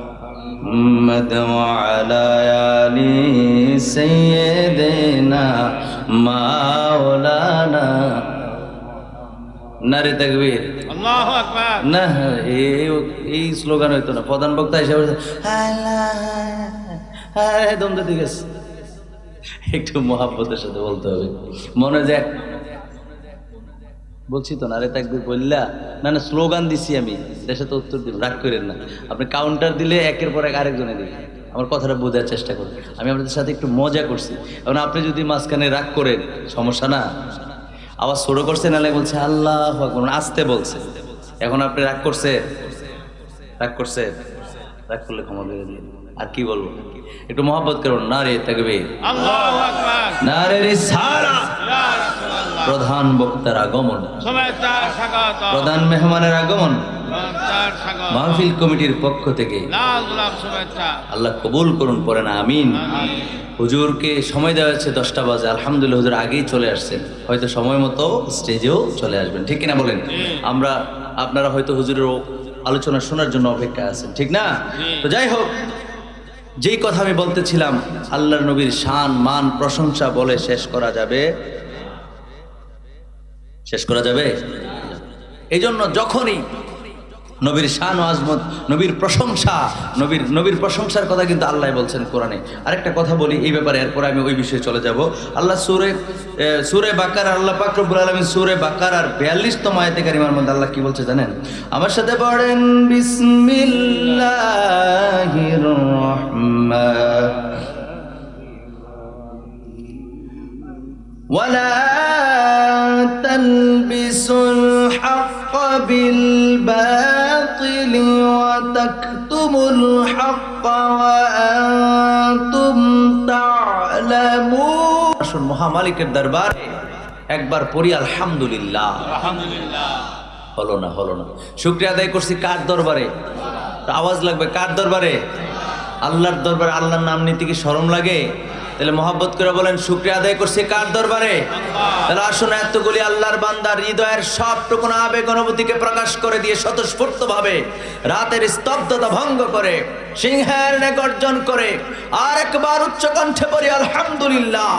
[SPEAKER 1] মুহাম্মদ ওয়া আলা আলি সাইয়্যিদিনা মাওলানা। নারে তাকবীর, আল্লাহু আকবার। না এই স্লোগান হইতো না, প্রধান বক্তা হিসেবে দম দিতে গেছে। একটু মহাব্বতের সাথে বলতে হবে, মনে যাক। বলছি তো নারে তাকবীর বললা, না না স্লোগান দিছি আমি, দেশে তো উত্তর দিব, রাগ করেন না। আপনি কাউন্টার দিলে একের পর এক আরেকজনে দিন, আমার কথাটা বোঝার চেষ্টা করুন। আমি আপনাদের সাথে একটু মজা করছি, এখন আপনি যদি মাঝখানে রাগ করেন সমস্যা না। আবার ছোটো করছে, নাহলে বলছে আল্লাহু আকবার, আসতে বলছে। এখন আপনি রাগ করছে, রাগ করছে, রাগ করলে ক্ষমা করে দিন। আর কি বলবো, একটু মহব্বত করুন। নারে তাকবীর, আল্লাহু আকবার, নারে রিসালাত। প্রধান বক্তার আগমন, প্রধান মেহমানের আগমন মাহফিল কমিটির পক্ষ থেকে আল্লাহ কবুল করুন, পড়েন আমিন। হুজুরকে সময় দেওয়া হচ্ছে 10টা বাজে, আলহামদুলিল্লাহ হুজুর আগেই চলে আসছেন, হয়তো সময় মতো স্টেজেও চলে আসবেন, ঠিক কিনা বলেন? আপনারা হয়তো হুজুরের আলোচনা শোনার জন্য অপেক্ষা আছেন, ঠিক না? তো যাই হোক, যেই কথা আমি বলতেছিলাম, আল্লাহর নবীর শান মান প্রশংসা বলে শেষ করা যাবে? শেষ করা যাবে? এই জন্য যখনই নবীর শান ও আজমত, নবীর প্রশংসা, নবীর প্রশংসার কথা কিন্তু আল্লাহ বলছেন কোরআনে। আরেকটা কথা বলি এই ব্যাপারে, এরপর আমি ওই বিষয়ে চলে যাব। আল্লাহ সূরা বাকারা, আল্লাহ পাক রব্বুল আলামিন সূরা বাকারার 42তম আয়াতে কারিমার মধ্যে আল্লাহ কি বলছে জানেন? আমার সাথে পড়েন, বিসমিল্লাহির রহমানির ওয়ালা তালবিসুল হক বিল বাতিল ওয়া তাকতুমুল হক ওয়া আনতুম তা'লামুন। আসুন মহামালিকের দরবারে একবার পড়ি আলহামদুলিল্লাহ। আলহামদুলিল্লাহ। হলো না শুকরিয়া আদায় করছি কার দরবারে? আওয়াজ লাগবে কার দরবারে? আল্লাহর দরবারে। আল্লাহর নাম নিতে কি শরম লাগে? তাহলে মহব্বত করে বলেন শুকরিয়া আদায় করছে কার দরবারে? তাহলে আসুন এতগুলি আল্লাহর বান্দার হৃদয়ের সবটুকু আবেগ অনুভূতিকে প্রকাশ করে দিয়ে স্বতঃস্ফূর্ত ভাবে রাতের স্তব্ধতা ভঙ্গ করে সিংহের ন্যায় গর্জন করে আর একবার উচ্চ কণ্ঠে পড়ি আলহামদুলিল্লাহ।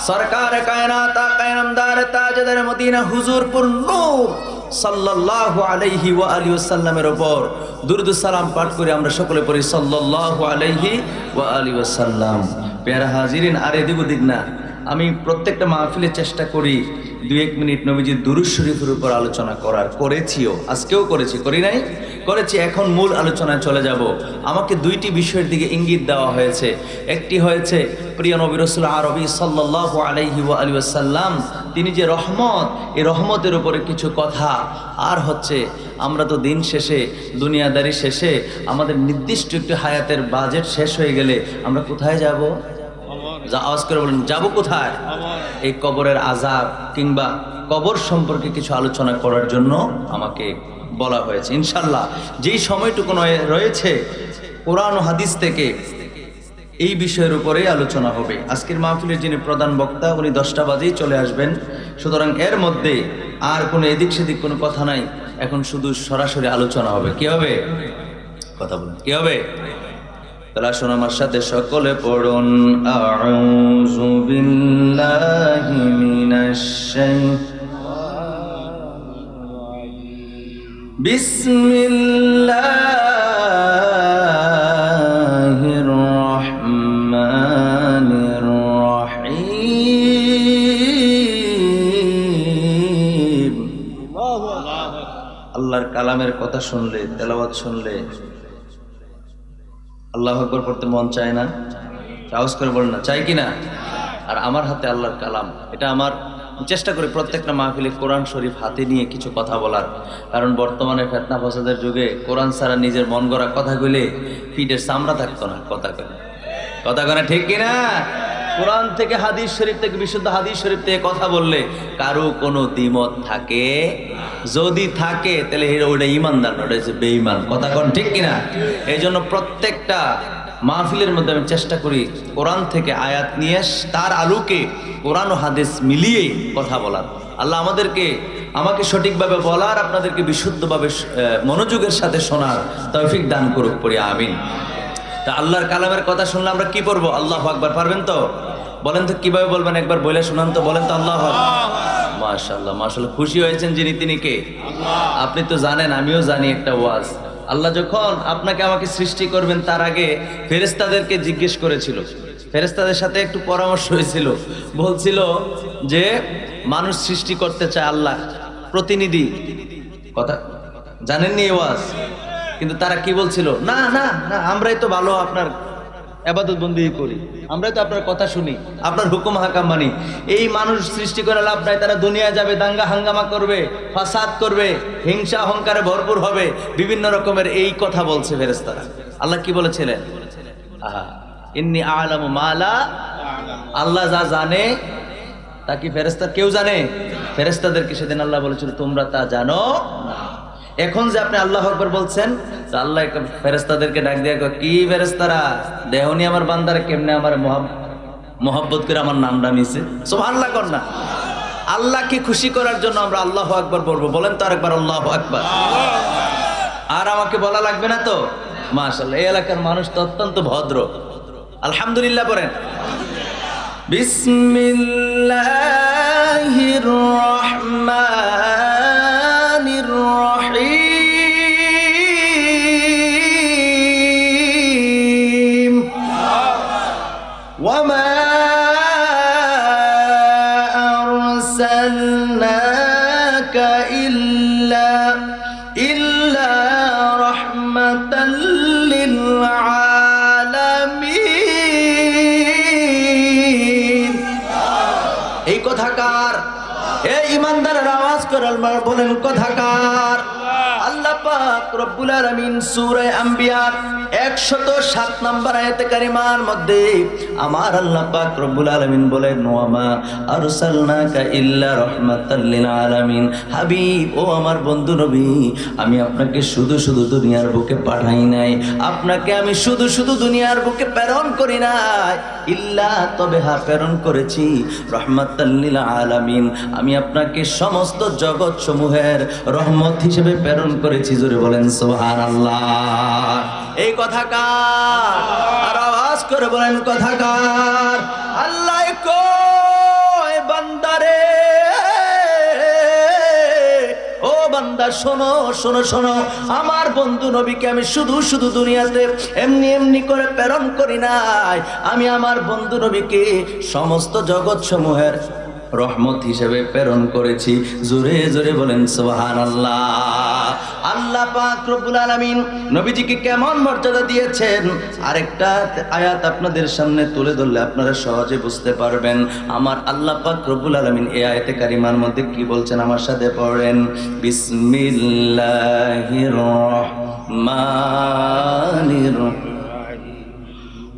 [SPEAKER 1] সরকার কায়নাত কায়নামদার তাজদার মদিনা হুজুরপুর নূর সাল্লাল্লাহু আলাইহি ওয়া আলিহি ওয়াসাল্লামের উপর দুরূদ সালাম পাঠ করে আমরা সকলে পড়ি সাল্লাল্লাহু আলাইহি ওয়া আলিহি ওয়াসাল্লাম। প্যারা হাজিরিন, আর এদিক ওদিক না, আমি প্রত্যেকটা মাহফিলে চেষ্টা করি 2-1 মিনিট নবীজির দুরূদ শরীফের উপর আলোচনা করেছিও, আজকেও করি নাই? করেছি। এখন মূল আলোচনায় চলে যাব। আমাকে 2টি বিষয়ের দিকে ইঙ্গিত দেওয়া হয়েছে। একটি হয়েছে প্রিয় নবী রাসূল আরবি সাল্লাল্লাহু আলাইহি ওয়া আলিহি ওয়াসাল্লাম, তিনি যে রহমত, এই রহমতের উপরে কিছু কথা। আর হচ্ছে আমরা তো দিন শেষে, দুনিয়াদারি শেষে আমাদের নির্দিষ্ট একটু হায়াতের বাজেট শেষ হয়ে গেলে আমরা কোথায় যাব? আওয়াজ করে বলেন, যাব কোথায়? এই কবরের আযাব কিংবা কবর সম্পর্কে কিছু আলোচনা করার জন্য আমাকে বলা হয়েছে। ইনশাআল্লাহ যেই সময়টুকু রয়েছে কোরআন ও হাদিস থেকে এই বিষয়ের উপরেই আলোচনা হবে। আজকের মাহফিলের যিনি প্রধান বক্তা উনি 10টা বাজেই চলে আসবেন, সুতরাং এর মধ্যে আর কোনো এদিক সেদিক কোনো কথা নাই। এখন শুধু সরাসরি আলোচনা হবে। কি হবে? কথা বলুন, কি হবে? তাহলে আসুন আমার সাথে সকলে পড়ুন, আউযু বিল্লাহি মিনাশ বিসমিল্লাহির রহমানির রহিম। আল্লাহর কালামের কথা শুনলে, তেলাওয়াত শুনলে আল্লাহু আকবার পড়তে মন চায় না? আওয়াজ করে বলেন না, চাই কি না? আর আমার হাতে আল্লাহর কালাম, এটা আমার চেষ্টা করি প্রত্যেকটা মাহফিলে কোরআন শরীফ হাতে নিয়ে কিছু কথা বলার। কারণ বর্তমানে ফিতনা ফাসাদের যুগে কোরআন ছাড়া নিজের মন গড়া কথা কইলে পিঠের চামড়া থাকতো না। কথা কয় ঠিক কিনা? কোরআন থেকে হাদিস শরীফ থেকে, বিশুদ্ধ হাদিস শরীফ থেকে কথা বললে কারো কোনো দ্বিমত থাকে? যদি থাকে তাহলে ওটা ইমানদার না, ওটা হচ্ছে বেঈমান। কথা কোন ঠিক কিনা? এই জন্য প্রত্যেকটা মাহফিলের মধ্যে আমি চেষ্টা করি কোরআন থেকে আয়াত নিয়ে তার আলোকে কোরআন ও হাদিস মিলিয়ে কথা বলার। আল্লাহ আমাকে সঠিকভাবে বলার, আপনাদেরকে বিশুদ্ধভাবে মনোযোগের সাথে শোনার তৌফিক দান করুক, পড়ি আমিন। তা আল্লাহর কালামের কথা শুনলে আমরা কি পড়বো? আল্লাহু আকবার। পারবেন তো? বলেন তো কিভাবে বলবেন, একবার বলে শোনান তো। বলেন তো আল্লাহু আকবার। মাশাআল্লাহ মাশাআল্লাহ, খুশি হয়েছেন যিনি তিনি কে? আপনি তো জানেন, আমিও জানি একটা ওয়াজ। আল্লাহ যখন আপনাকে আমাকে সৃষ্টি করবেন তার আগে ফেরেশতাদেরকে জিজ্ঞেস করেছিল, ফেরেশতাদের সাথে একটু পরামর্শ হয়েছিল। বলছিল যে মানুষ সৃষ্টি করতে চায় আল্লাহ প্রতিনিধি। কথা জানেননি এই ওয়াজ? কিন্তু তারা কি বলছিল? না না না, আমরাই তো ভালো আপনার ইবাদত বন্দেগী করি, আমরাই তো আপনার কথা শুনি, আপনার হুকুম হাকাম মানি। এই মানুষ সৃষ্টি করে লাভ নাই, তারা দুনিয়া যাবে, দাঙ্গা হাঙ্গামা করবে, ফাসাদ করবে, হিংসা অহংকারে ভরপুর হবে, বিভিন্ন রকমের এই কথা বলছে ফেরেশতারা। আল্লাহ কি বলেছিলেন? আহা, ইন্নী আ'লামু মা লা, আল্লাহ যা জানে তা কি ফেরেশতা কেউ জানে? ফেরেশতাদেরকে সেদিন আল্লাহ বলেছিল তোমরা তা জানো না। এখন যে আপনি আল্লাহু আকবার বলছেন, তো আল্লাহ ফেরেশতাদেরকে ডাক দিয়ে কি ফেরেশতারা দেহনি আমার বান্দার কেমনে আমার মোহাব্বত করে আমার নামটা নিছে। সুবহানাল্লাহ কর না। আল্লাহকে খুশি করার জন্য আমরা আল্লাহু আকবার বলবো। বলেন তো আরেকবার আল্লাহু আকবার। আর আমাকে বলা লাগবে না তো? মাশাআল্লাহ, এই এলাকার মানুষ তো অত্যন্ত ভদ্র। আলহামদুলিল্লাহ পড়েন। বিসমিল্লাহির রহমানির রহিম। ওয়ামা আরসালনাকা ইল্লা রাহমাতাল লিল আলামিন। এই কথাকার, এই ইমানদারের আওয়াজ করে বলেন কথাকার। আল্লাহ পাক রব্বুল আলামিন সূরা আম্বিয়া 107 নম্বর আয়াতে কারিমার মধ্যে আমার আল্লাহ পাক রব্বুল আলামিন বলেন ওয়ামা আরসালনাকা ইল্লা রাহমাতাল লিল আলামিন। হাবিব, ও আমার বন্ধু নবী, আমি আপনাকে শুধু শুধু দুনিয়ার বুকে পাঠাই নাই, আপনাকে আমি শুধু শুধু দুনিয়ার বুকে প্রেরণ করি নাই, ইল্লা তবে হ্যাঁ প্রেরণ করেছি রাহমাতাল লিল আলামিন। আমি আপনাকে সমস্ত জগৎ সমূহের রহমত হিসেবে প্রেরণ করেছি। জোরে বলেন সুবহানাল্লাহ। এই কথাকার, আর আওয়াজ করে বলেন কথাকার। আল্লাহ কয় বান্দারে, ও বান্দা শোনো শোনো শোনো, আমার বন্ধু নবীকে আমি শুধু শুধু দুনিয়াতে এমনি এমনি করে প্রেরণ করি নাই, আমি আমার বন্ধু নবীকে সমস্ত জগৎ সমূহের রহমত হিসেবে প্রেরণ করেছি। জোরে জোরে বলেন সুবহানাল্লাহ। আল্লাহ পাক রব্বুল আলামিন নবীজিকে কেমন মর্যাদা দিয়েছেন আরেকটা আয়াত আপনাদের সামনে তুলে ধরলে আপনারা সহজে বুঝতে পারবেন। আমার আল্লাহ পাক রব্বুল আলামিন এই আয়াতে কারিমার মধ্যে কি বলছেন আমার সাথে পড়েন। বিসমিল্লাহির রহমানির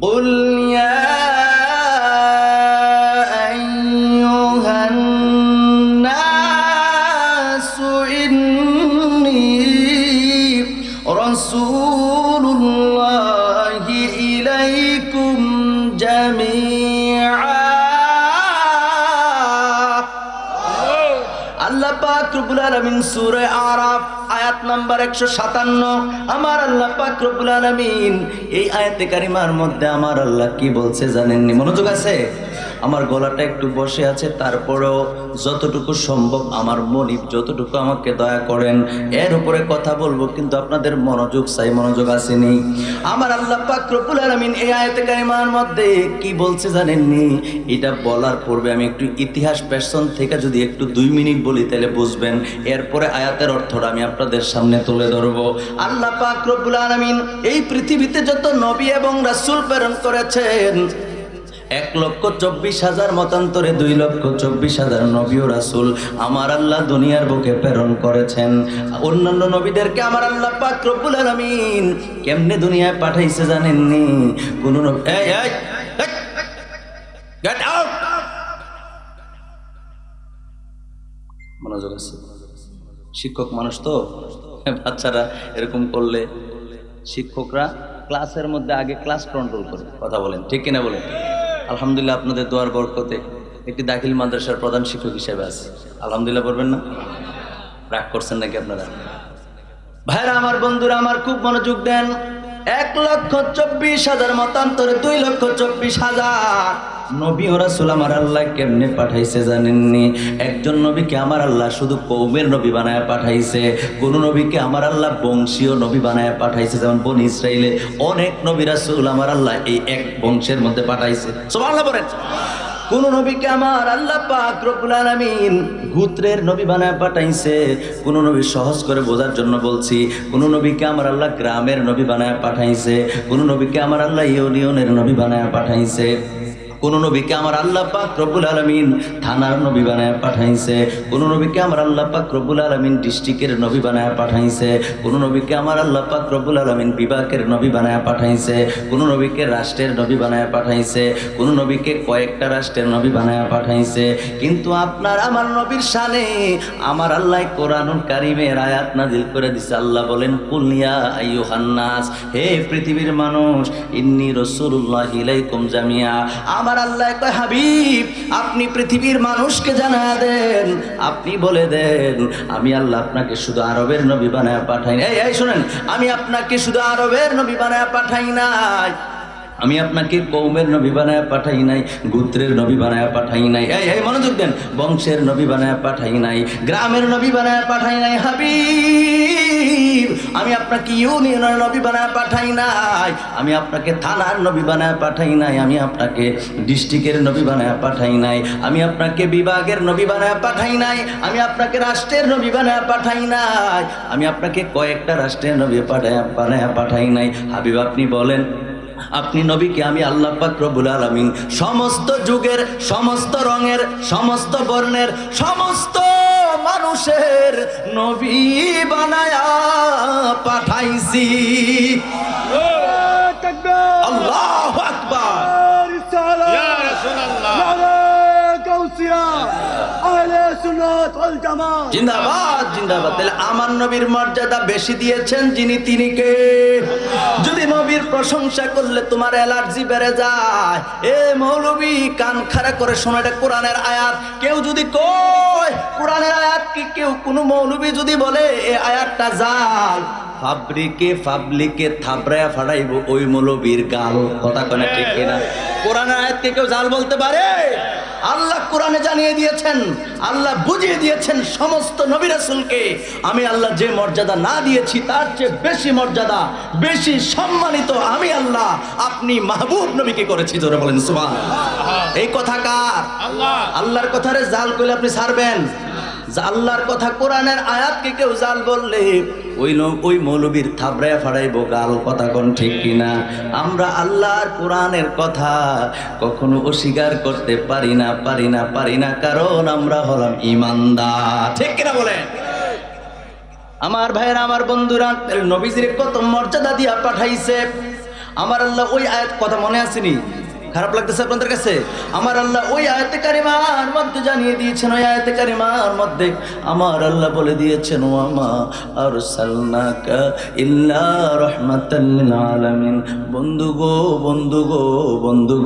[SPEAKER 1] কুল ইয়া রাসূলুল্লাহি ইলাইকুম জামিআ। আল্লাহ পাক রব্বুল আলামিন সূরা আরাফ আয়াত নাম্বার 157। আমার আল্লাহ পাক রব্বুল আলামিন এই আয়াতে কারিমার মধ্যে আমার আল্লাহ কি বলছে জানেননি? মনোযোগ আছে? আমার গলাটা একটু বসে আছে, তারপরেও যতটুকু সম্ভব আমার মনিব যতটুকু আমাকে দয়া করেন এর উপরে কথা বলবো, কিন্তু আপনাদের মনোযোগ চাই। মনোযোগ আসেনি? আমার আল্লাহ পাক রব্বুল আলামিন এই আয়াতে কারিমার মধ্যে কি বলছে জানেননি? এটা বলার পূর্বে আমি একটু ইতিহাস পেছন থেকে যদি একটু 2 মিনিট বলি তাহলে বুঝবেন। এরপরে আয়াতের অর্থটা আমি আপনাদের সামনে তুলে ধরবো। আল্লাহ পাক রব্বুল আলামিন এই পৃথিবীতে যত নবী এবং রাসূল প্রেরণ করেছেন 1,24,000 মতান্তরে 2,24,000 নবী ও রাসূল আমার আল্লাহ দুনিয়ার বুকে প্রেরণ করেছেন। অন্যান্য নবীদেরকে আমার আল্লাহ পাক রব্বুল আলামিন কেমনে দুনিয়ায় পাঠাইছে জানেননি? কোন নবী গেট আউট। মনোযোগ আছে? শিক্ষক মানুষ তো, বাচ্চারা এরকম করলে শিক্ষকরা ক্লাসের মধ্যে আগে ক্লাস কন্ট্রোল করে। কথা বলেন ঠিক কিনা বলেন? আলহামদুলিল্লাহ আপনাদের দোয়ার বরকতে একটি দাখিল মাদ্রাসার প্রধান শিক্ষক হিসেবে আছে। আলহামদুলিল্লাহ বলবেন না? রাগ করছেন নাকি আপনারা? ভাইরা আমার, বন্ধুরা আমার, খুব মনোযোগ দেন। 1,24,000 মতান্তরে 2,24,000 নবী ও রাসূল আমার আল্লাহ কেমনে পাঠাইছে জানেননি? একজন নবীকে আমার আল্লাহ শুধু কওমের নবী বানায় পাঠাইছে, কোন নবীকে আমার আল্লাহ বংশীয় নবী বানায় পাঠাইছে। যেমন বনি ইসরাইলে অনেক নবী রাসূল আমার আল্লাহ এই এক বংশের মধ্যে পাঠাইছে। সুবহানাল্লাহ বলেন। কোন নবীকে আমার আল্লাহ পাক রব্বুল আলামিন গোত্রের নবী বানায় পাঠাইছে। কোন নবী সহজ করে বোঝার জন্য বলছি, কোন নবীকে আমার আল্লাহ গ্রামের নবী বানায় পাঠাইছে, কোন নবীকে আমার আল্লাহ ইউনিয়নের নবী বানায় পাঠাইছে, কোন নবীকে আমার আল্লাহ পাক রব্বুল আলামিন থানার নবী বানায় পাঠাইছে, কোন নবীকে আমার আল্লাহ পাক রব্বুল আলামিন ডিস্ট্রিক্টের নবী বানায় পাঠাইছে, কোন নবীকে আমার আল্লাহ পাক রব্বুল আলামিন বিভাগের নবী বানায় পাঠাইছে, কোন নবীকে রাষ্ট্রের নবী বানায় পাঠাইছে, কোন নবীকে কয়েকটা রাষ্ট্রের নবী বানায় পাঠাইছে। কিন্তু আপনার আমার নবীর শানে আমার আল্লাহ কোরআনুল কারীমের আয়াত নাযিল করে দিয়েছে। আল্লাহ বলেন, কুল ইয়া আইয়ুহান নাস, হে পৃথিবীর মানুষ, ইন্নী রাসূলুল্লাহি ইলাইকুম জামিআ। আমার আল্লাহ কয়, হাবিব আপনি পৃথিবীর মানুষকে জানায়া দেন, আপনি বলে দেন আমি আল্লাহ আপনাকে শুধু আরবের নবী বানায়া পাঠাই নাই। এই শুনেন, আমি আপনাকে শুধু আরবের নবী বানায়া পাঠাই নাই, আমি আপনাকে কওমের নবী বানায় পাঠাই নাই, গোত্রের নবী বানায় পাঠাই নাই। এই মনোযোগ দেন, বংশের নবী বানায় পাঠাই নাই, গ্রামের নবী বানায় পাঠাই নাই। হাবিব আমি আপনাকে ইউনিয়নের নবী বানায় পাঠাই নাই, আমি আপনাকে থানার নবী বানায় পাঠাই নাই, আমি আপনাকে ডিস্ট্রিক্টের নবী বানায় পাঠাই নাই, আমি আপনাকে বিভাগের নবী বানায় পাঠাই নাই, আমি আপনাকে রাষ্ট্রের নবী বানায় পাঠাই নাই, আমি আপনাকে কয়েকটা রাষ্ট্রের নবী বানায় পাঠাই নাই। হাবিব আপনি বলেন, আপনি নবীকে আমি আল্লাহ পাক রব্বুল আলামিন সমস্ত যুগের, সমস্ত রঙের, সমস্ত বর্ণের, সমস্ত মানুষের নবী বানায়া পাঠাইছি। আল্লাহু আকবার। ইয়া রাসূলুল্লাহ, আহলে সুন্নাত ওয়াল জামাত জিন্দাবাদ, জিন্দাবাদ। তাহলে আমার নবীর মর্যাদা বেশি দিয়েছেন যিনি, তিনি কে? যদি নবীর প্রশংসা করলে তোমার অ্যালার্জি বেড়ে যায়, এ মৌলবী কান খাড়া করে শোনা, এটা কোরআনের আয়াত। কেউ যদি কয় কোরআনের আয়াত কি, কেউ কোনো মৌলবী যদি বলে এই আয়াতটা জাল, ফাবলিকে থাবড়ায়া ফাড়াইব ওই মৌলবীর গাল। কথা কয় না ঠিক কিনা? কোরআনের আয়াতকে কেউ জাল বলতে পারে? আল্লাহ কোরআনে জানিয়ে দিয়েছেন, আল্লাহ বুঝিয়ে দিয়েছেন সমস্ত নবী রাসূলকে আমি আল্লাহ যে মর্যাদা না দিয়েছি তার চেয়ে বেশি মর্যাদা, বেশি সম্মানিত আমি আল্লাহ আপনি মাহবুব নবীকে করেছি। জোরে বলেন সুবহানাল্লাহ। এই কথা কার? আল্লাহর কথারে জাল কইলে আপনি ছাড়বেন? আল্লাহর কথা কোরআনের আয়াতকে কেউ জাল বললে ওই মৌলবীর থাবড়ায় ফাড়াইবো গাল। কথা কোন ঠিক কিনা? আমরা আল্লাহর কোরআনের কথা কখনো অস্বীকার করতে পারি না, কারণ আমরা হলাম ঈমানদার। ঠিক কিনা বলেন? আমার ভাইয়েরা, আমার বন্ধুরা, নবীজির কত মর্যাদা দিয়া পাঠাইছে আমার আল্লাহ। ওই আয়াত কথা মনে আসেনি? খারাপ লাগতেছে আপনাদের কাছে? আমার আল্লাহ ওই আয়াতে কারিমার মধ্যে জানিয়ে দিয়েছেন, ওই আয়াতে কারিমার মধ্যে আমার আল্লাহ বলে দিয়েছেন, ওয়ামা আরসালনাকা ইল্লা রাহমাতাল লিল আলামিন। বন্ধু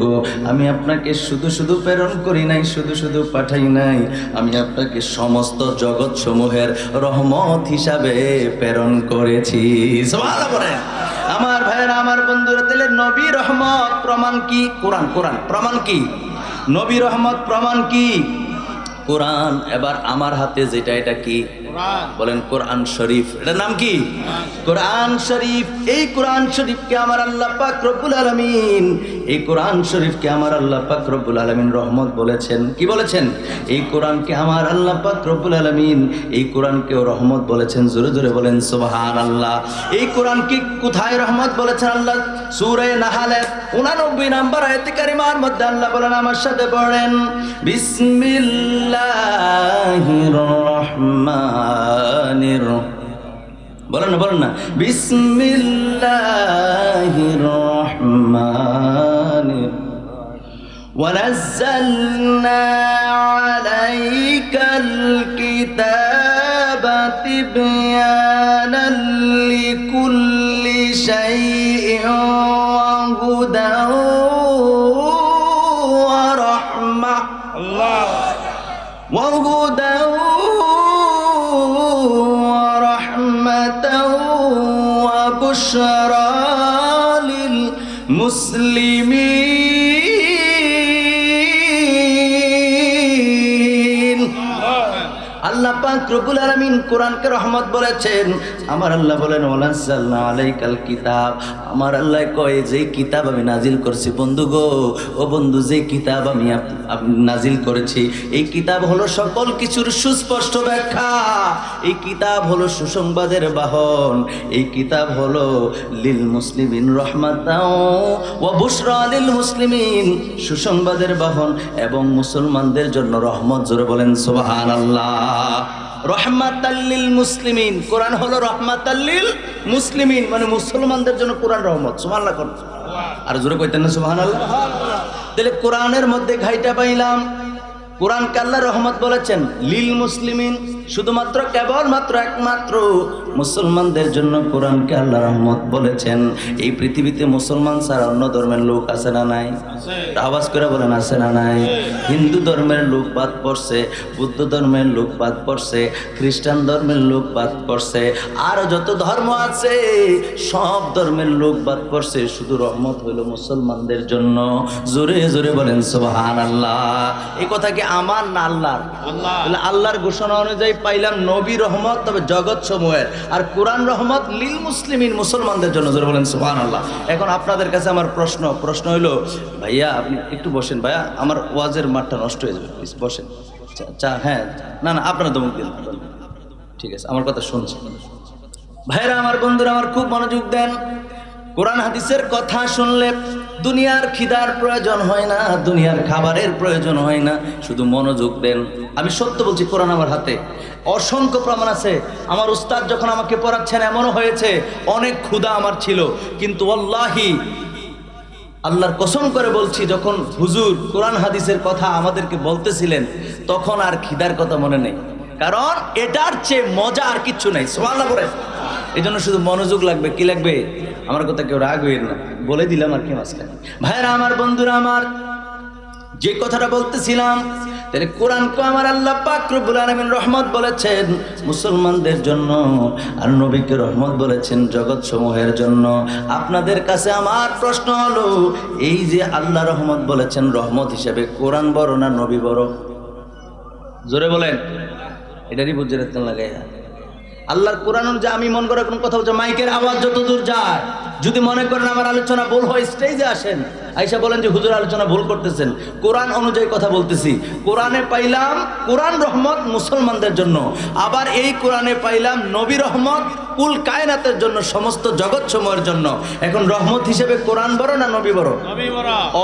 [SPEAKER 1] গো আমি আপনাকে শুধু প্রেরণ করি নাই, শুধু পাঠাই নাই, আমি আপনাকে সমস্ত জগৎ সমূহের রহমত হিসাবে প্রেরণ করেছি। সুবহানাল্লাহ বলেন। আমার ভাইয়েরা, আমার বন্ধুরা, তাহলে নবী রহমত প্রমাণ কি? কোরআন প্রমাণ কি? নবী রহমত প্রমাণ কি? কোরআন। এবার আমার হাতে যেটা, এটা কি? বলেন কোরআন শরীফ। এটার নাম কি? কোরআন শরীফ। এই কোরআন শরীফকে আমার আল্লাহ পাক রব্বুল আলামিন, এই কোরআন শরীফকে আমার আল্লাহ পাক রব্বুল আলামিন রহমত বলেছেন। কি বলেছেন? এই কোরআনকে আমার আল্লাহ পাক রব্বুল আলামিন এই কোরআনকেও রহমত বলেছেন। জোরে জোরে বলেন সুবহানাল্লাহ। এই কোরআনকে কোথায় রহমত বলেছেন আল্লাহ? সূরা নাহলের 89 নম্বর আয়াতে কারিমার মধ্যে আল্লাহ বলেন, আমার সাথে পড়েন, বিসমিল্লাহির রহমানির বলেন না, বিসমিল্লাহির রহমানির ওয়ানাজ্জালনা আলাইকাল কিতাবা তিবয়ানাল লিকুল্লি শাইইন ওয়া হুদাও ওয়া রাহমা আল্লাহ ওয়া হুদাও ওয়া রাহমাতাও ওয়া বুশরা লিল মুসলিমিন। আল্লাহ পাক রব্বুল আলামিন কোরআনকে রহমত বলেছেন। আমার আল্লাহ বলেন, ওয়ানাজ্জালনা আলাইকাল কিতাব। আমার আল্লাহ কয়, যে কিতাব আমি নাজিল করছি, বন্ধু গো, ও বন্ধু, যে কিতাব আমি নাজিল করেছি, এই কিতাব হলো সকল কিছুর সুস্পষ্ট ব্যাখ্যা। এই কিতাব হলো সুসংবাদের বাহন। এই কিতাব হলো লিল মুসলিমিন রাহমাতাও ওয়া বুশরা লিল মুসলিমিন, সুসংবাদের বাহন এবং মুসলমানদের জন্য রহমত। জোরে বলেন সুবহানাল্লাহ। রহমাতাল লিল মুসলিমিন, কোরআন হলো রহমাতাল লিল মুসলিমিন, মানে মুসলমানদের জন্য কোরআন রহমত। সুবহানাল্লাহ করুন। আর জোরে কইতেন না সুবহানাল্লাহ? তাহলে কোরআনের মধ্যে ঘাইটা পাইলাম, কোরআনকে আল্লাহ রহমত বলেছেন লিল মুসলিমিন, শুধুমাত্র কেবলমাত্র একমাত্র মুসলমানদের জন্য কোরআনকে আল্লাহ রহমত বলেছেন। এই পৃথিবীতে মুসলমান ছাড়া অন্য ধর্মের লোক আছে না নাই? আওয়াজ করে বলেন, আছে না নাই? হিন্দু ধর্মের লোক বাদ পড়ছে, বুদ্ধ ধর্মের লোক বাদ পড়ছে, খ্রিস্টান ধর্মের লোক বাদ পড়ছে, আর যত ধর্ম আছে সব ধর্মের লোক বাদ পড়ছে, শুধু রহমত হইল মুসলমানদের জন্য। জোরে জোরে বলেন সুবহানাল্লাহ। এই কথা কি আমার না আল্লাহর? আল্লাহর ঘোষণা অনুযায়ী পাইলাম নবী রহমত, তবে জগৎ সমূহের, আর কোরআন রহমত লিল মুসলিমিন, মুসলমানদের জন্য। জোরে বলেন সুবহানাল্লাহ। এখন আপনাদের কাছে আমার প্রশ্ন হইলো, ভাইয়া আপনি একটু বসেন, ভাইয়া আমার ওয়াজের মাঠটা নষ্ট হয়ে যাবে, প্লিজ বসেন। হ্যাঁ, না আপনারা দমক দিন, ঠিক আছে, আমার কথা শুনছেন? ভাইরা, আমার বন্ধুরা, আমার খুব মনোযোগ দেন। কোরআন হাদিসের কথা শুনলে দুনিয়ার খিদার প্রয়োজন হয় না, দুনিয়ার খাবারের প্রয়োজন হয় না, শুধু মনোযোগ দেন। আমি সত্য বলছি, কোরআন আমার হাতে, অসংখ্য প্রমাণ আছে। আমার উস্তাদ যখন আমাকে পড়াচ্ছেন এমনও হয়েছে অনেক ক্ষুধা আমার ছিল, কিন্তু আল্লাহি আল্লাহর কসম করে বলছি, যখন হুজুর কোরআন হাদিসের কথা আমাদেরকে বলতেছিলেন তখন আর খিদার কথা মনে নেই, কারণ এটার চেয়ে মজা আর কিচ্ছু নাই। সুবহানাল্লাহ বলেন। এই জন্য শুধু মনোযোগ লাগবে। কি লাগবে? আমার কথা কেউ রাগ হইল না, বলে দিলাম আর কি মাঝখানে। ভাইরা, আমার বন্ধুরা, আমার যে কথাটা বলতেছিলাম, তাহলে কোরআনকে আমার আল্লাহ পাক রব্বুল আলামিন রহমত বলেছেন মুসলমানদের জন্য, আর নবীকে রহমত বলেছেন জগৎ সমূহের জন্য। আপনাদের কাছে আমার প্রশ্ন হলো, এই যে আল্লাহ রহমত বলেছেন, রহমত হিসেবে কোরআন বড় না নবী বড়? জোরে বলেন, এটারই বুঝে রাখতে লাগে। আল্লাহর কোরআন যে আমি মন করে কোন কথা বলছি, মাইকের আওয়াজ যত দূর যায়, যদি মনে করেন আমার আলোচনা ভুল হয়, স্টেজে আসেন, আইসা বলেন যে হুজুর আলোচনা ভুল করতেছেন, কোরআন অনুযায়ী কথা বলতেছি। কোরআনে পাইলাম কোরআন রহমত মুসলমানদের জন্য, আবার এই কোরআনে পাইলাম নবী রহমত কুল কায়নাতের জন্য, সমস্ত জগৎ সমূহের জন্য। এখন রহমত হিসেবে কোরআন বড় না নবী বড়?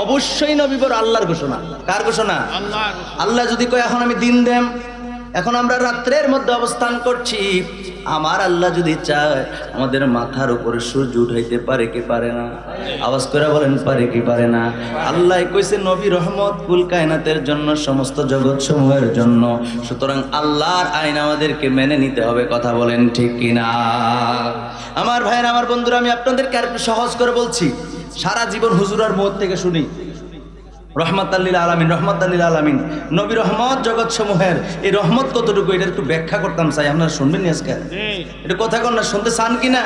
[SPEAKER 1] অবশ্যই নবী বড়। আল্লাহর ঘোষণা। কার ঘোষণা? আল্লাহ যদি কয় এখন আমি দিন দেম, এখন আমরা রাত্রের মধ্যে অবস্থান করছি, আমার আল্লাহ যদি চায় আমাদের মাথার উপরে সূর্য উঠাইতে পারে কি পারে না? আওয়াজ করে বলেন, পারে কি পারে না? আল্লাহ কইছে নবী রহমত কুল কায়নাতের জন্য, সমস্ত জগৎ সমূহের জন্য। সুতরাং আল্লাহর আইন আমাদেরকে মেনে নিতে হবে। কথা বলেন ঠিক কিনা? আমার ভাইয়ের, আমার বন্ধুরা, আমি আপনাদেরকে আর একটু সহজ করে বলছি। সারা জীবন হুজুরার মুখ থেকে শুনি রহমাতাল্লিল আলামিন, রহমাতাল্লিল আলামিন, নবী রহমত জগৎ সমূহের। এই রহমত কতটুকু, এটা একটু ব্যাখ্যা করতাম চাই। আপনারা শুনবেন আজকে? এটা কথা কন না, শুনতে চান কিনা?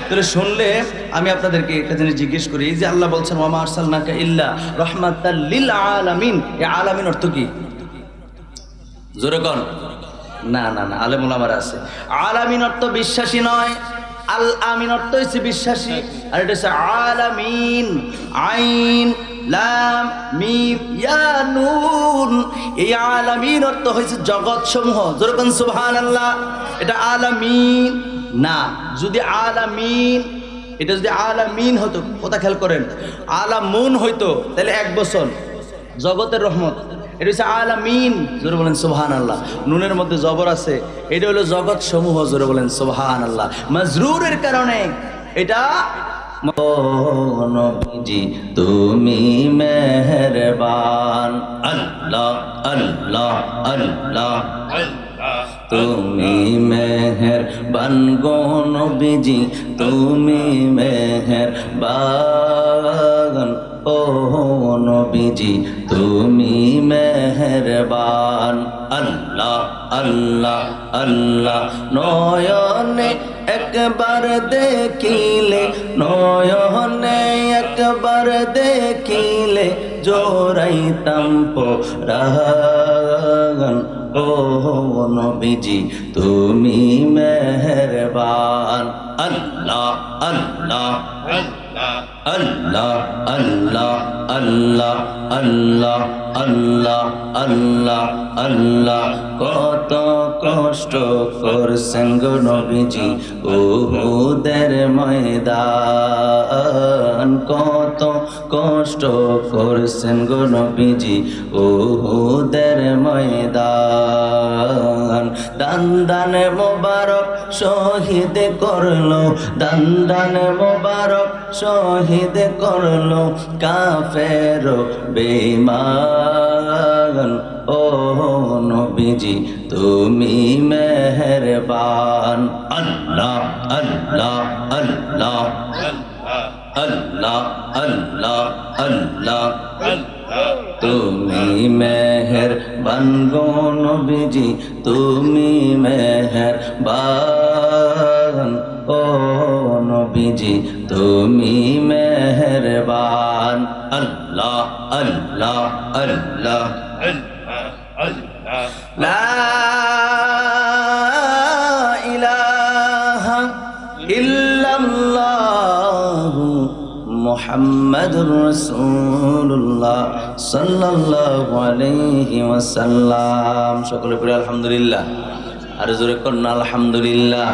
[SPEAKER 1] তাহলে শুনলে আমি আপনাদেরকে একটা জিনিস জিজ্ঞেস করি। এই যে আল্লাহ বলছেন ওয়া আরসালনাকা ইল্লা রহমাতাল্লিল আলামিন, এই আলামিন অর্থ কি? জোরে কন। না না না, আলেম ওলামারা আছে। আলামিন অর্থ বিশ্বাসী নয়, আল আমিন অর্থ হচ্ছে বিশ্বাসী, আর এটা হচ্ছে আলামিন, আইন লাম মিম ইয়া নুন। এই আলামিন অর্থ হচ্ছে জগৎ সমূহ। যেরকম সুবহানাল্লাহ, এটা আলামিন না। যদি আলামিন, এটা যদি আলামিন হতো, কথা খেয়াল করেন, আলামুন হইতো, তাহলে এক বছর জগতের রহমত। এটা হচ্ছে আলামিন। জোরে বলেন সুবহানাল্লাহ। নুনের মধ্যে জবর আছে, এটা হলো জগৎ সমূহ। জোরে বলেন সুবহানাল্লাহ। মাজরুরের কারণে এটা নবীজি তুমি মেহেরবান, আল্লাহ আল্লাহ আল্লাহ, তুমি মেহেরবান গো নবীজি, তুমি মেহেরবান ও নবীজি, তুমি মেহেরবান। আল্লাহ আল্লাহ আল্লাহ, নয়নে একবার দেখিলে, নয়নে একবার দেখিলে, জোরাইতাম পরাণ ও নবীজি, তুমি মেহেরবান। আল্লাহ আল্লাহ আল্লাহ আল্লাহ আল্লাহ আল্লাহ আল্লাহ আল্লাহ আল্লাহ, কত কষ্ট করছেন গো নবীজি উহুদের ময়দান, কত কষ্ট করছেন গো নবীজি উহুদের ময়দান। দান দান মোবারক শহীদ করলো, দান দান মোবারক শহীদ করলো কাফের বেঈমান ও নবীজি, তুমি মেহেরবান। আল্লাহ আল্লাহ আল্লাহ আল্লাহ আল্লাহ আল্লাহ, তুমি মেহেরবান গো নবীজি, তুমি মেহেরবান ও নবীজি, তুমি মেহেরবান। আল্লাহ আল্লাহ আল্লাহ লা ইলাহা ইল্লাল্লাহু মুহাম্মাদুর রাসূলুল্লাহ সাল্লাল্লাহু আলাইহি ওয়াসাল্লাম। সকলে পড়ি আলহামদুলিল্লাহ। আর জোরে করুন আলহামদুলিল্লাহ।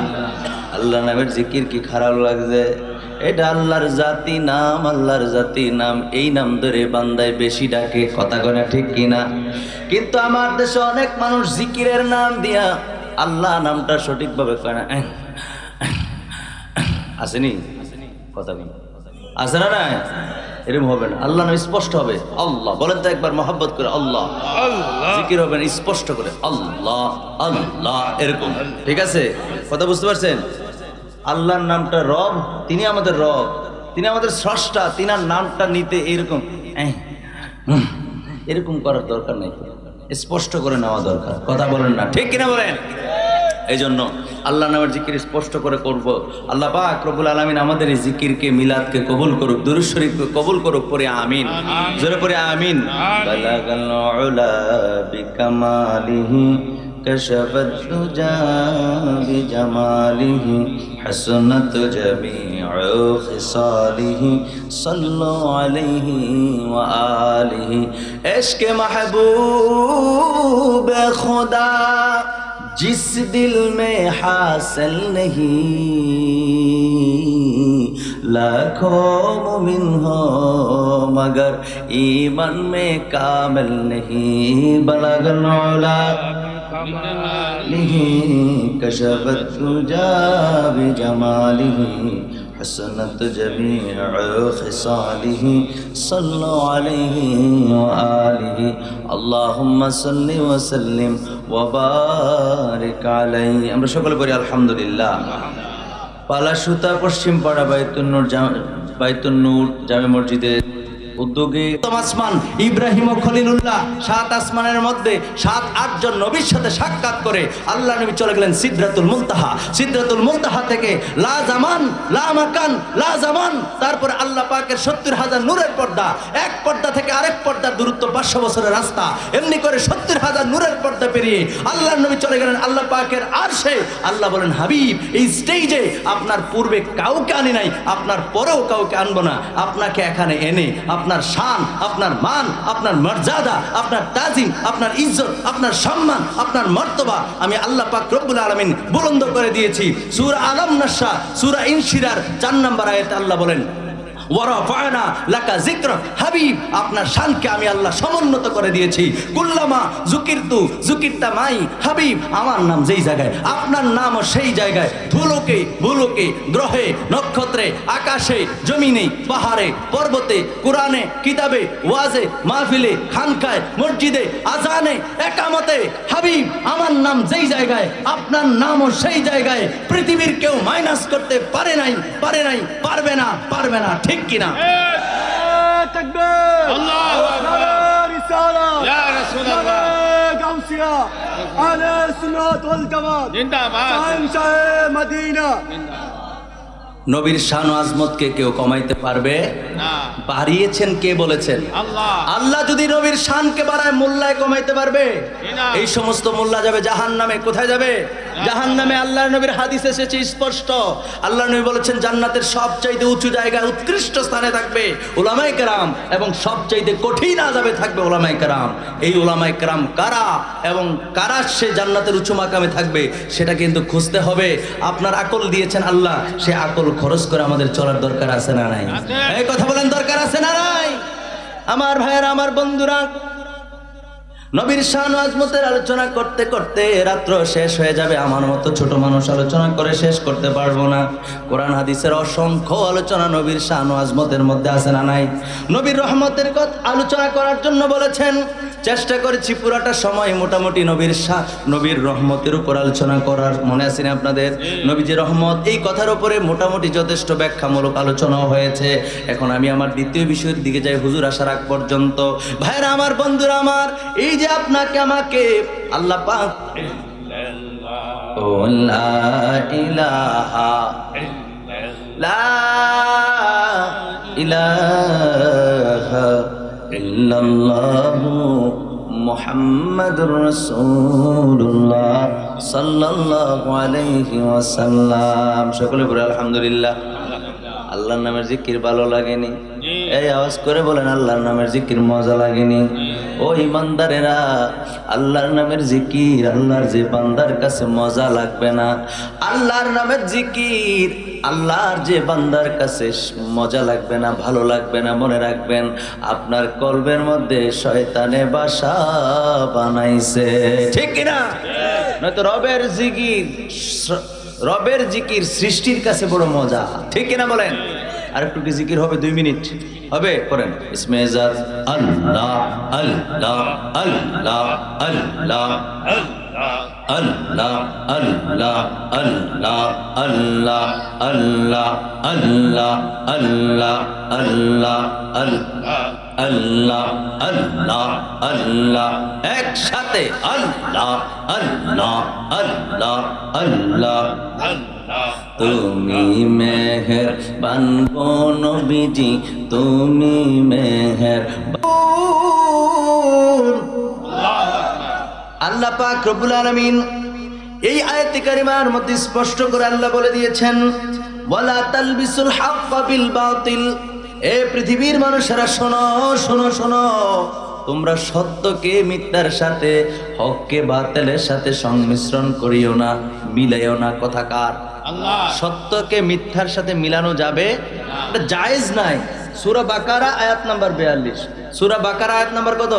[SPEAKER 1] আল্লাহ নামের জিকির কি খারাপ লাগছে? এটা আল্লাহর জাতি নাম, আল্লাহর জাতি নাম। এই নাম ধরে বান্দায় বেশি ডাকে, কথা কয় না ঠিক কিনা? কিন্তু আমার দেশে অনেক মানুষ জিকিরের নাম দিয়া আল্লাহ নামটা সঠিকভাবে কয় না। আসেনি কথা বল, আছে না? না, এরকম হবে না। আল্লাহ নাম স্পষ্ট হবে। আল্লাহ বলেন তো একবার মহব্বত করে, আল্লাহ। জিকির হবে না স্পষ্ট করে, আল্লাহ আল্লাহ, এরকম। ঠিক আছে? কথা বুঝতে পারছেন? আল্লাহর নামটা রব, তিনি আমাদের রব, তিনি আমাদের স্রষ্টা। তিনার নামটা নিতে এরকম এরকম করার দরকার নেই। স্পষ্ট করে নেওয়া দরকার। কথা বলেন না, ঠিক কিনা বলেন? এই জন্য আল্লাহ নামের জিকির স্পষ্ট করে করব। আল্লাহ পাক রব্বুল আলামিন আমাদের এই জিকিরকে, মিলাদকে কবুল করুক, দুরূদ শরীফকে কবুল করুক। পড়ে আমিন, জোরে পড়ে আমিন। বালাগাল উলা বিকামালিহি কাশাফাত দুজা বিজামালিহি হাসনাত জামিউ খিসালিহি সাল্লু আলাইহি ওয়া আলিহি। ইশকে महबूब खुदा जिस दिल में हासिल नहीं, लाखों मुमिन हो मगर ईमान में कामिल नहीं। बलगल उला कशफत दुजा बिजमालिही हसनत जमीउ खिसालिही सल्लु अलैहि व आलिहि। अल्लाहुम्मा सल्लि व सल्लिम व बारिक अलैहि। আমরা সকলে পড়ি আলহামদুলিল্লাহ। পালাসুতা পশ্চিম পাড়া বাইতুন নূর জামে মসজিদে উদ্যোগে আসমান ইব্রাহিম ও খলিলুল্লাহ 7 আসমানের মধ্যে 7-8 জন নবীর সাথে সাক্ষাৎ করে আল্লাহ নবী চলে গেলেন সিদরাতুল মুনতাহা। সিদরাতুল মুনতাহা থেকে লা জামান লা মাকান লা জামান, তারপরে আল্লাহ পাকের 70,000 নূরের পর্দা, এক পর্দা থেকে আরেক পর্দার দূরত্ব 500 বছরের রাস্তা। এমনি করে 70,000 নূরের পর্দা পেরিয়ে আল্লাহ নবী চলে গেলেন আল্লাহ পাকের আরশে। আল্লাহ বলেন, হাবিব, এই স্টেজে আপনার পূর্বে কাউকে আনি নাই, আপনার পরেও কাউকে আনবো না। আপনাকে এখানে এনে আপনার শান, আপনার মান, আপনার মর্যাদা, আপনার তাজিম, আপনার ইজ্জত, আপনার সম্মান, আপনার মর্তবা আমি আল্লাহ পাক রব্বুল আলামিন বুলন্দ করে দিয়েছি। সূরা আলম নাশা, সূরা ইনশিরার 4 নম্বর আয়াতে আল্লাহ বলেন, ওয়ারাফানা লাকা যিকরাক, হাবিব আপনার শানকে আমি আল্লাহ সমুন্নত করে দিয়েছি। কুল্লামা যুকিরতু যুকিরতা মাই, হাবিব আমার নাম যেই জায়গায় আপনার নামও সেই জায়গায়। ধুলোকে ভুলোকে, গ্রহে নক্ষত্রে, আকাশে জমিনে, পাহাড়ে পর্বতে, কোরআনে কিতাবে, ওয়াজে মাহফিলে, খানকায় মসজিদে, আজানে একামতে, হাবিব আমার নাম যেই জায়গায় আপনার নামও সেই জায়গায়। পৃথিবীর কেউ মাইনাস করতে পারে নাই, পারে নাই, পারবে না, পারবে না। ঠিক কিনা?
[SPEAKER 2] তাকবীর, আল্লাহু আকবার, রিসালা ইয়া রাসূলুল্লাহ, গাউসিয়া, আহলে সুন্নাত ওয়াল জামাত জিন্দাবাদ, শাহেনশাহে মদিনা জিন্দাবাদ।
[SPEAKER 1] নবীর শান ও আজমতকে কেউ কমাইতে পারবে না। বাড়িয়েছেন কে বলেছেন? আল্লাহ। আল্লাহ যদি নবীর শানকে বাড়ায়, মোল্লায় কমাইতে পারবে? এই সমস্ত মোল্লা যাবে জাহান্নামে। কোথায় যাবে? জাহান্নামে। আল্লাহর নবীর হাদিস এসেছে স্পষ্ট। আল্লাহর নবী বলেছেন জান্নাতের সবচাইতে উঁচু জায়গায়, উৎকৃষ্ট স্থানে থাকবে উলামায়ে কেরাম, এবং সবচাইতে কঠিন আযাবে থাকবে উলামায়ে কেরাম। এই উলামায়ে কেরাম কারা এবং কারা সে জান্নাতের উঁচু মাকামে থাকবে সেটা কিন্তু খুঁজতে হবে। আপনার আকল দিয়েছেন আল্লাহ, সে আকল খরচ করে আমাদের চলার দরকার আছে না নাই? এই কথা বলেন, দরকার আছে না নাই? আমার ভাইয়েরা, আমার বন্ধুরা, নবীর শান ও আজমতের আলোচনা করতে করতে রাত্র শেষ হয়ে যাবে। আমার মতো ছোট মানুষ আলোচনা করে শেষ করতে পারবো না। কোরআন হাদিসের অসংখ্য আলোচনা নবীর শান ও আজমতের মধ্যে আছে না নাই? নবীর রহমতের কথা আলোচনা করার জন্য বলেছেন, চেষ্টা করেছি পুরাটা সময় মোটামুটি নবীর রহমতের উপর আলোচনা করার। মনে আছে না আপনাদের? নবীজির রহমত এই কথার উপরে মোটামুটি যথেষ্ট ব্যাখ্যামূলক আলোচনাও হয়েছে। এখন আমি আমার দ্বিতীয় বিষয়ের দিকে যাই, হুজুর আসার আগ পর্যন্ত। ভাইরা আমার, বন্ধুরা আমার, এই যে আপনাকে আমাকে আল্লাহ পাক ও লা ইলাহা লা ইলাহা ইল্লাল্লাহু মুহাম্মাদুর রাসূলুল্লাহ সাল্লাল্লাহু আলাইহি ওয়াসাল্লাম। সকলে বলে আলহামদুলিল্লাহ। আল্লাহর নামের জিকির ভালো লাগেনি? এই আওয়াজ করে বলেন, আল্লাহর নামের জিকির মজা লাগেনি? ও ইমানদারেরা, আল্লাহর নামের জিকির আল্লাহর যে বান্দার কাছে মজা লাগবে না, আল্লাহর নামের জিকির আল্লাহর যে বান্দার কাছে মজা লাগবে না, ভালো লাগবে না, মনে রাখবেন আপনার কলবের মধ্যে শয়তানে বাসা বানাইছে। ঠিক কিনা? নয়তো রবের জিকির সৃষ্টির কাছে বড় মজা। ঠিক কিনা বলেন? আর একটু কি জিকির হবে? 2 মিনিট হবে, করেন। ইসমে জাত আল্লাহ আল্লাহ আল্লাহ আল্লাহ আল্লাহ। আল্লাহ আল্লাহ আল্লাহ আল্লাহ আল্লাহ আল্লাহ আল্লাহ আল্লাহ আল্লাহ আল্লাহ আল্লাহ একসাথে আল্লাহ আল্লাহ আল্লাহ আল্লাহ আল্লাহ। তুমি মেহেরবান গো নবীজি, তুমি মেহেরবান। আল্লাহ পাক রব্বুল আলামিন এই আয়াতে কারিমার মধ্যে স্পষ্ট করে আল্লাহ বলে দিয়েছেন, ওয়ালা তালবিসুল হাক্কা বিল বাতিল। এ পৃথিবীর মানুষেরা শোনো শোনো শোনো, তোমরা সত্যকে মিথ্যার সাথে, হককে বাতিলের সাথে সংমিশ্রণ করিও না, মিলাইও না। কথাকার আল্লাহ, সত্যকে মিথ্যার সাথে মিলানো যাবে এটা জায়েজ নাই। সূরা বাকারা আয়াত নাম্বার 42। সূরা বাকারা আয়াত নাম্বার কত?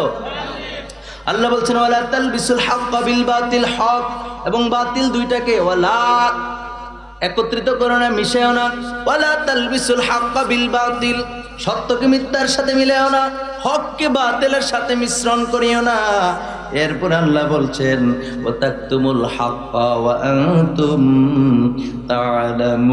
[SPEAKER 1] আল্লাহ বলছেন ওয়ালা তালবিসুল হাক্কা বিল বাতিল, হক এবং বাতিল দুইটাকে ওয়ালা একত্রিত করো না, মিশাও না। ওয়ালা তালবিসুল হাক্কা বিল বাতিল, সত্যকে মিথ্যার সাথে মিলাও না, হককে বাতিলের সাথে মিশ্রণ করিও না। এরপর আল্লাহ বলছেন ওয়া তাকতুমুল হাক্কা ওয়া আনতুম তা'লামুন।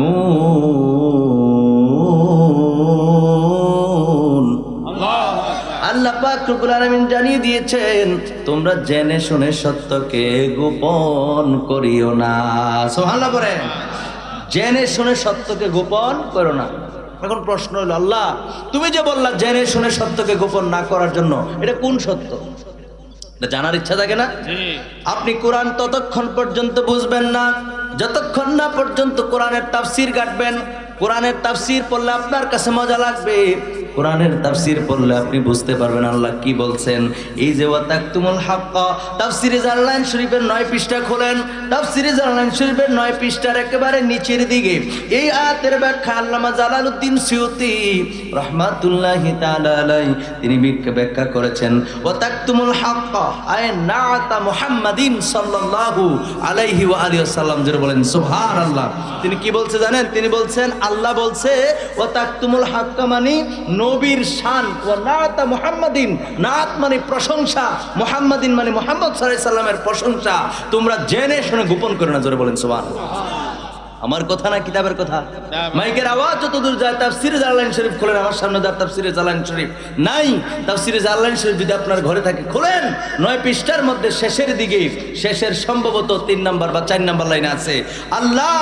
[SPEAKER 1] আল্লাহ পাক রব্বুল আলামিন জানিয়ে দিয়েছেন তোমরা জেনে শুনে সত্যকে গোপন করিও না। সুবহানাল্লাহ বলেন, জেনে শুনে সত্যকে গোপন করো না। এখন প্রশ্ন হলো, আল্লাহ তুমি যে বললা জেনে শুনে সত্যকে গোপন না করার জন্য, এটা কোন সত্য? এটা জানার ইচ্ছা থাকে না? আপনি কোরআন ততক্ষণ পর্যন্ত বুঝবেন না যতক্ষণ না পর্যন্ত কোরআনের তাফসীর কাটবেন। কোরআনের তাফসীর পড়লে আপনার কাছে মজা লাগবে, কোরআনের তাফসীর পড়লে আপনি বুঝতে পারবেন আল্লাহ কি বলছেন। এই যে ওয়া তাকতুমুল হাক্কা, তাফসীরে জালালাইন শরীফের 9 পৃষ্ঠা খোলেন, তাফসীরে জালালাইন শরীফের 9 পৃষ্ঠার একেবারে নিচের দিকে এই আয়াতের ব্যাখ্যা আল্লামা জালালউদ্দিন সিয়ুতি রাহমাতুল্লাহি তাআলা আলাইহি তিনি ব্যাখ্যা করেছেন ওয়া তাকতুমুল হাক্কা আয় নাআতা মুহাম্মাদিন সাল্লাল্লাহু আলাইহি ওয়া আলিহি ওয়াসাল্লাম। যারা বলেন সুবহানাল্লাহ। তিনি কি বলছে জানেন? তিনি বলছেন আল্লাহ বলছে ওয়া তাকতুমুল হাক্কা মানে নবীর শান, ওয়া নাআতা মুহাম্মাদিন, নাত মানে প্রশংসা, মুহাম্মাদিন মানে মুহাম্মদ সাল্লাল্লাহু আলাইহি সাল্লামের প্রশংসা তোমরা জেনে শুনে গোপন করো না। জোরে বলেন সুবহানাল্লাহ। আমার কথা না কিতাবের কথা? মাইকের আওয়াজ যত দূর যায় তাফসীরে জালালাইন শরীফ খোলেন, আমার সামনে দা তাফসীরে জালালাইন শরীফ নাই। তাফসীরে জালালাইন শরীফ যদি আপনার ঘরে থাকে খোলেন, 9 পৃষ্ঠার মধ্যে শেষের দিকে, শেষের সম্ভবত 3 নাম্বার বা 4 নাম্বার লাইনে আছে আল্লাহ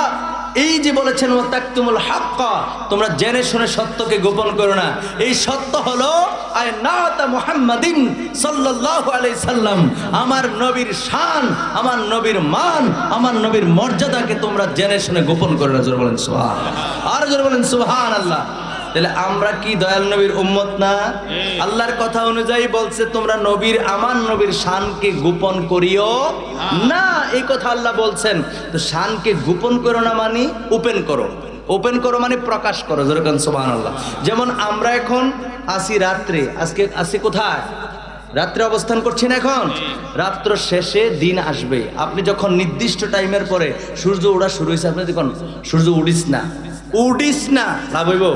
[SPEAKER 1] এই যে বলেছেন ওয়া তাকতুমুল হাক্কা, তোমরা জেনে শুনে সত্যকে গোপন করো না। এই সত্য হলো আয় নাআতা মুহাম্মাদিন সাল্লাল্লাহু আলাইহি সাল্লাম, আমার নবীর শান, আমার নবীর মান, আমার নবীর মর্যাদাকে তোমরা জেনে শুনে গোপন করো না। জোরে বলেন সুবহানাল্লাহ। আর জোরে বলেন সুবহানাল্লাহ। তাহলে আমরা কি দয়াল নবীর উম্মত না? আল্লাহর কথা অনুযায়ী বলছে তোমরা নবীর, আমার নবীর শানকে গোপন করিও না, এই কথা আল্লাহ বলছেন। তো শানকে গোপন করো না মানে ওপেন করো, ওপেন করো মানে প্রকাশ করো। যেরকম সুবহানাল্লাহ। যেমন আমরা এখন আসি রাত্রে, আজকে আসি কোথায়? রাত্রে অবস্থান করছি না এখন। রাত্র শেষে দিন আসবে। আপনি যখন নির্দিষ্ট টাইমের পরে সূর্য ওঠা শুরু হয়েছে, আপনি দেখুন সূর্য উঠিস না, লাভ হইব।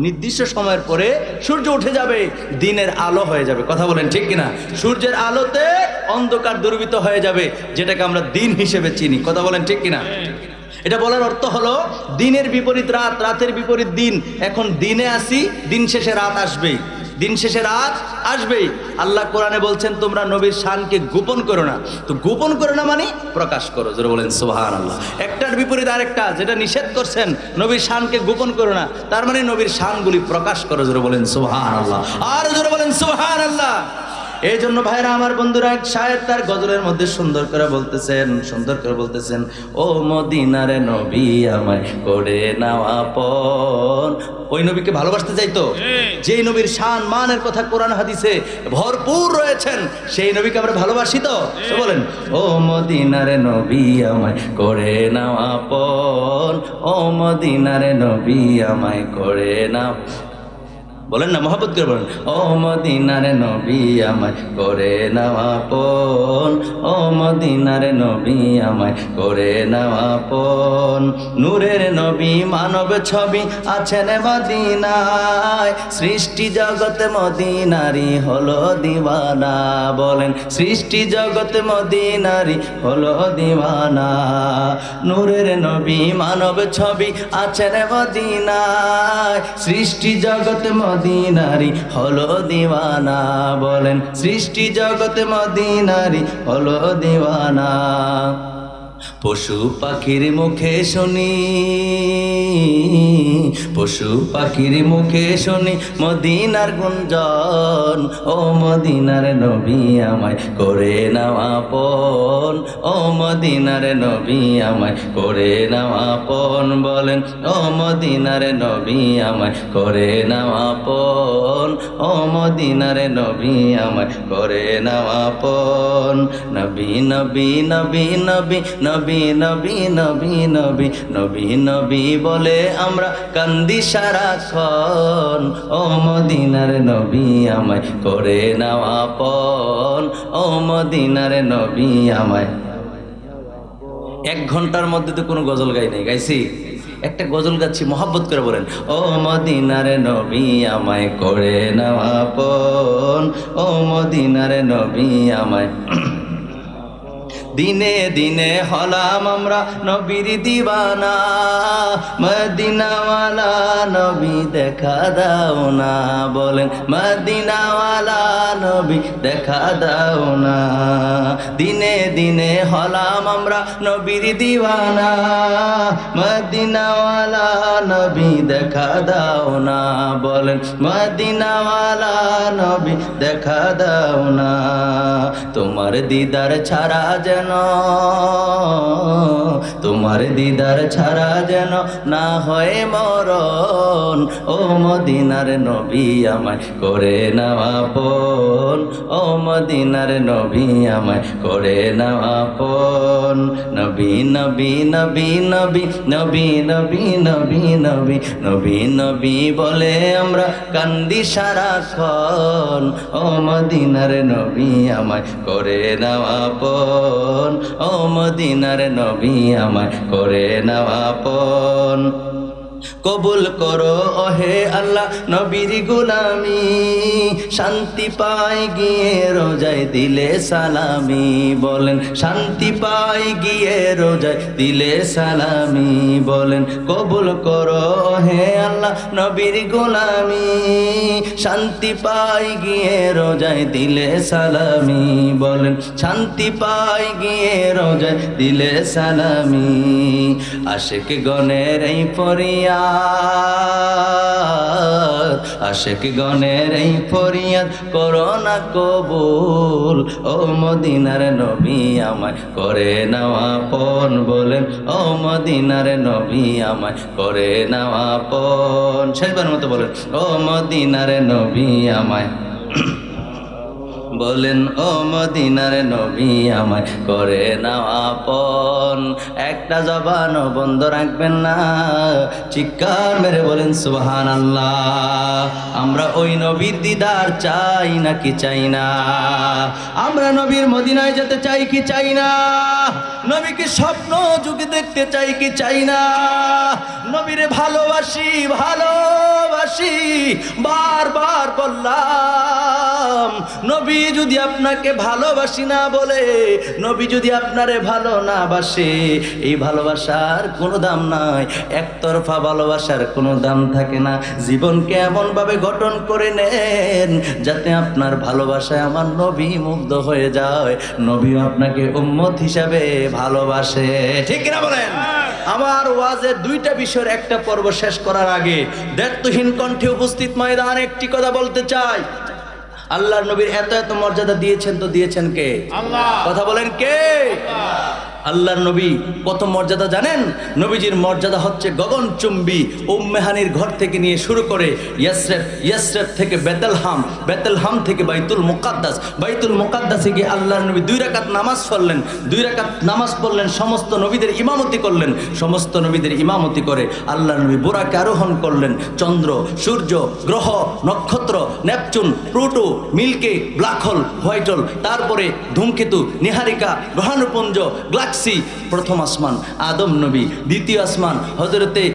[SPEAKER 1] নির্দিষ্ট সময়ের পরে সূর্য উঠে যাবে, দিনের আলো হয়ে যাবে। কথা বলেন ঠিক কিনা? সূর্যের আলোতে অন্ধকার দূরীভূত হয়ে যাবে, যেটাকে আমরা দিন হিসেবে চিনি। কথা বলেন ঠিক কিনা? এটা বলার অর্থ হলো দিনের বিপরীত রাত, রাতের বিপরীত দিন। এখন দিনে আসি, দিন শেষে রাত আসবেই, দিন শেষে রাত আসবেই। আল্লাহ কোরআনে বলছেন তোমরা নবীর শানকে গোপন করো না। তো গোপন করো না মানে প্রকাশ করো। জোরে বলেন সুবহানাল্লাহ। একটার বিপরীত আরেকটা, যেটা নিষেধ করছেন নবীর শানকে গোপন করো না, তার মানে নবীর শানগুলি প্রকাশ করো। জোরে বলেন সুবহানাল্লাহ। আর জোরে বলেন সুবহানাল্লাহ। এই জন্য ভাইরা আমার বন্ধুরা, এক শায়ের তার গজলের মধ্যে সুন্দর করে বলতেছেন ও মদিনারে নবী আমায় করে নাও আপন। ওই নবীকে ভালোবাসতে চাইতো, যেই নবীর শান মানের কথা কোরআন হাদিসে ভরপুর রয়েছেন, সেই নবীকে আমরা ভালোবাসি তো বলেন ও মদিনারে নবী আমায় করে নাও আপন, ও মদিনারে নবী আমায় করে নাও। বলেন না, মহব্বত করে বলেন, ও মদিনার নবী আমায় করে নাও আপন, ও মদিনার নবী আমায় করে নাও আপন। নূরের নবী মানব ছবি আছেন মদিনায়, সৃষ্টি জগতে মদিনারি হলো দিওয়ানা। বলেন, সৃষ্টি জগতে মদিনারি হলো দিওয়ানা। নূরের নবী মানব ছবি আছেন মদিনায়, সৃষ্টি জগতে মদিনারি হলো দিওয়ানা। বলেন, সৃষ্টি জগতে মদিনারি হলো দিওয়ানা। পশু পাখির মুখে শুনি, পশু পাখির মুখে শুনি মদিনার গুঞ্জন, ও মদিনার নবী আমায় করে নাও আপন, ও মদিনার নবী আমায় করে নাও আপন। বলেন, ও মদিনার নবী আমায় করে নাও আপন, ও মদিনার নবী আমায় করে নাও আপন। নবী নবী নবী নবী নবী নবী নবী নবী নবী নবী বলে আমরা কান্দি সারাক্ষণ, ও মদিনার নবী আমায় করে নাও আপন, ও মদিনার নবী আমায়। 1 ঘন্টার মধ্যে তো কোনো গজল গাই নাই, গাইছি একটা গজল গাচ্ছি, মহব্বত করে বলেন, ও মদিনার নবী আমায় করে নাও আপন, ও মদিনার নবী আমায়। দিনে দিনে হলাম আমরা নবীর দিওয়ানা, মদিনাওয়ালা নবী দেখা দাও না। বলেন, মদিনাওয়ালা নবী দেখা দাও না। দিনে দিনে হলাম আমরা নবীর দিওয়ানা, মদিনাওয়ালা নবী দেখা দাও না। বলেন, মদিনাওয়ালা নবী দেখা দাও না। তোমার দিদার ছাড়া যেন, তোমার দিদার ছাড়া যেন না হয় মরণ, ও মদিনার নবী আমায় করে নাও আপন, ও মদিনার নবী আমায় করে নাও আপন। নবী নবী নবী নবী নবী নবী নবী নবী নবী নবী বলে আমরা কান্দি সারাক্ষণ, ও মদিনার নবী আমায় করে নাও আপন, ও মদিনার নবী আমায় করে নাও আপন। কবুল করো ওহে আল্লাহ নবীর গোলামি, শান্তি পাই গিয়ে রোজায় দিলে সালামি। বলেন, শান্তি পাই গিয়ে রোজায় দিলে সালামি। বলেন, কবুল করো ওহে আল্লাহ নবীর গোলামি, শান্তি পাই গিয়ে রোজায় দিলে সালামি। বলেন, শান্তি পাই গিয়ে রোজায় দিলে সালামি। আশিক গণের এই ফরিয়াদ, আশিক গণের এই ফরিয়াদ করো না কবুল, ও মদিনার নবী আমায় করে নাও আপন। বলেন, ও মদিনার নবী আমায় করে নাও আপন। শেষবার মতো বলেন, ও মদিনার নবী আমায়। বলেন, ও মদিনার নবী আমায় করে নাও আপন। একটা জবানও বন্ধ রাখবেন না, চিৎকার মেরে বলেন সুবহানাল্লাহ। আমরা ওই নবীর দিদার চাই নাকি চাই না? আমরা নবীর মদিনায় যেতে চাই কি চাই না? নবীকে স্বপ্ন যুগে দেখতে চাই কি চাই না? নবীরে ভালোবাসি ভালোবাসি, বারবার বললাম, নবী যদি আপনাকে ভালোবাসি না বলে, নবী যদি আপনারে ভালো না বাসে, এই ভালোবাসার কোনো দাম নাই। একতরফা ভালোবাসার কোনো দাম থাকে না। জীবনকে এমন ভাবে গঠন করে নেন যাতে আপনার ভালোবাসায় আমার নবী মুগ্ধ হয়ে যায়, নবীও আপনাকে উম্মত হিসাবে ভালোবাসে। ঠিক কিনা বলেন? আমার ওয়াজের 2টা বিষয়ের একটা পর্ব শেষ করার আগে দায়িত্বহীন কণ্ঠে উপস্থিত ময়দানে একটি কথা বলতে চাই। আল্লাহর নবীর এত এত মর্যাদা দিয়েছেন তো দিয়েছেন কে? আল্লাহ। কথা বলেন কে? আল্লাহ। আল্লাহর নবী কত মর্যাদা জানেন? নবীজির মর্যাদা হচ্ছে গগনচুম্বী। উম্মেহানির ঘর থেকে নিয়ে শুরু করে ইয়াসরেব থেকে বেতেলহাম থেকে বাইতুল মুকাদ্দাসে গিয়ে আল্লাহর নবী 2 রাকাত নামাজ পড়লেন। 2 রাকাত নামাজ পড়লেন, সমস্ত নবীদের ইমামতি করলেন। সমস্ত নবীদের ইমামতি করে আল্লাহর নবী বুরাকে আরোহণ করলেন। চন্দ্র, সূর্য, গ্রহ, নক্ষত্র, Neptune, Pluto, milky, black hole, white hole, তারপরে ধূমকেতু, নিহারিকা, গ্রহাণুপুঞ্জ, গ্যালাক্সি, প্রথম আসমান আদম নবী, দ্বিতীয় আসমান হযরতে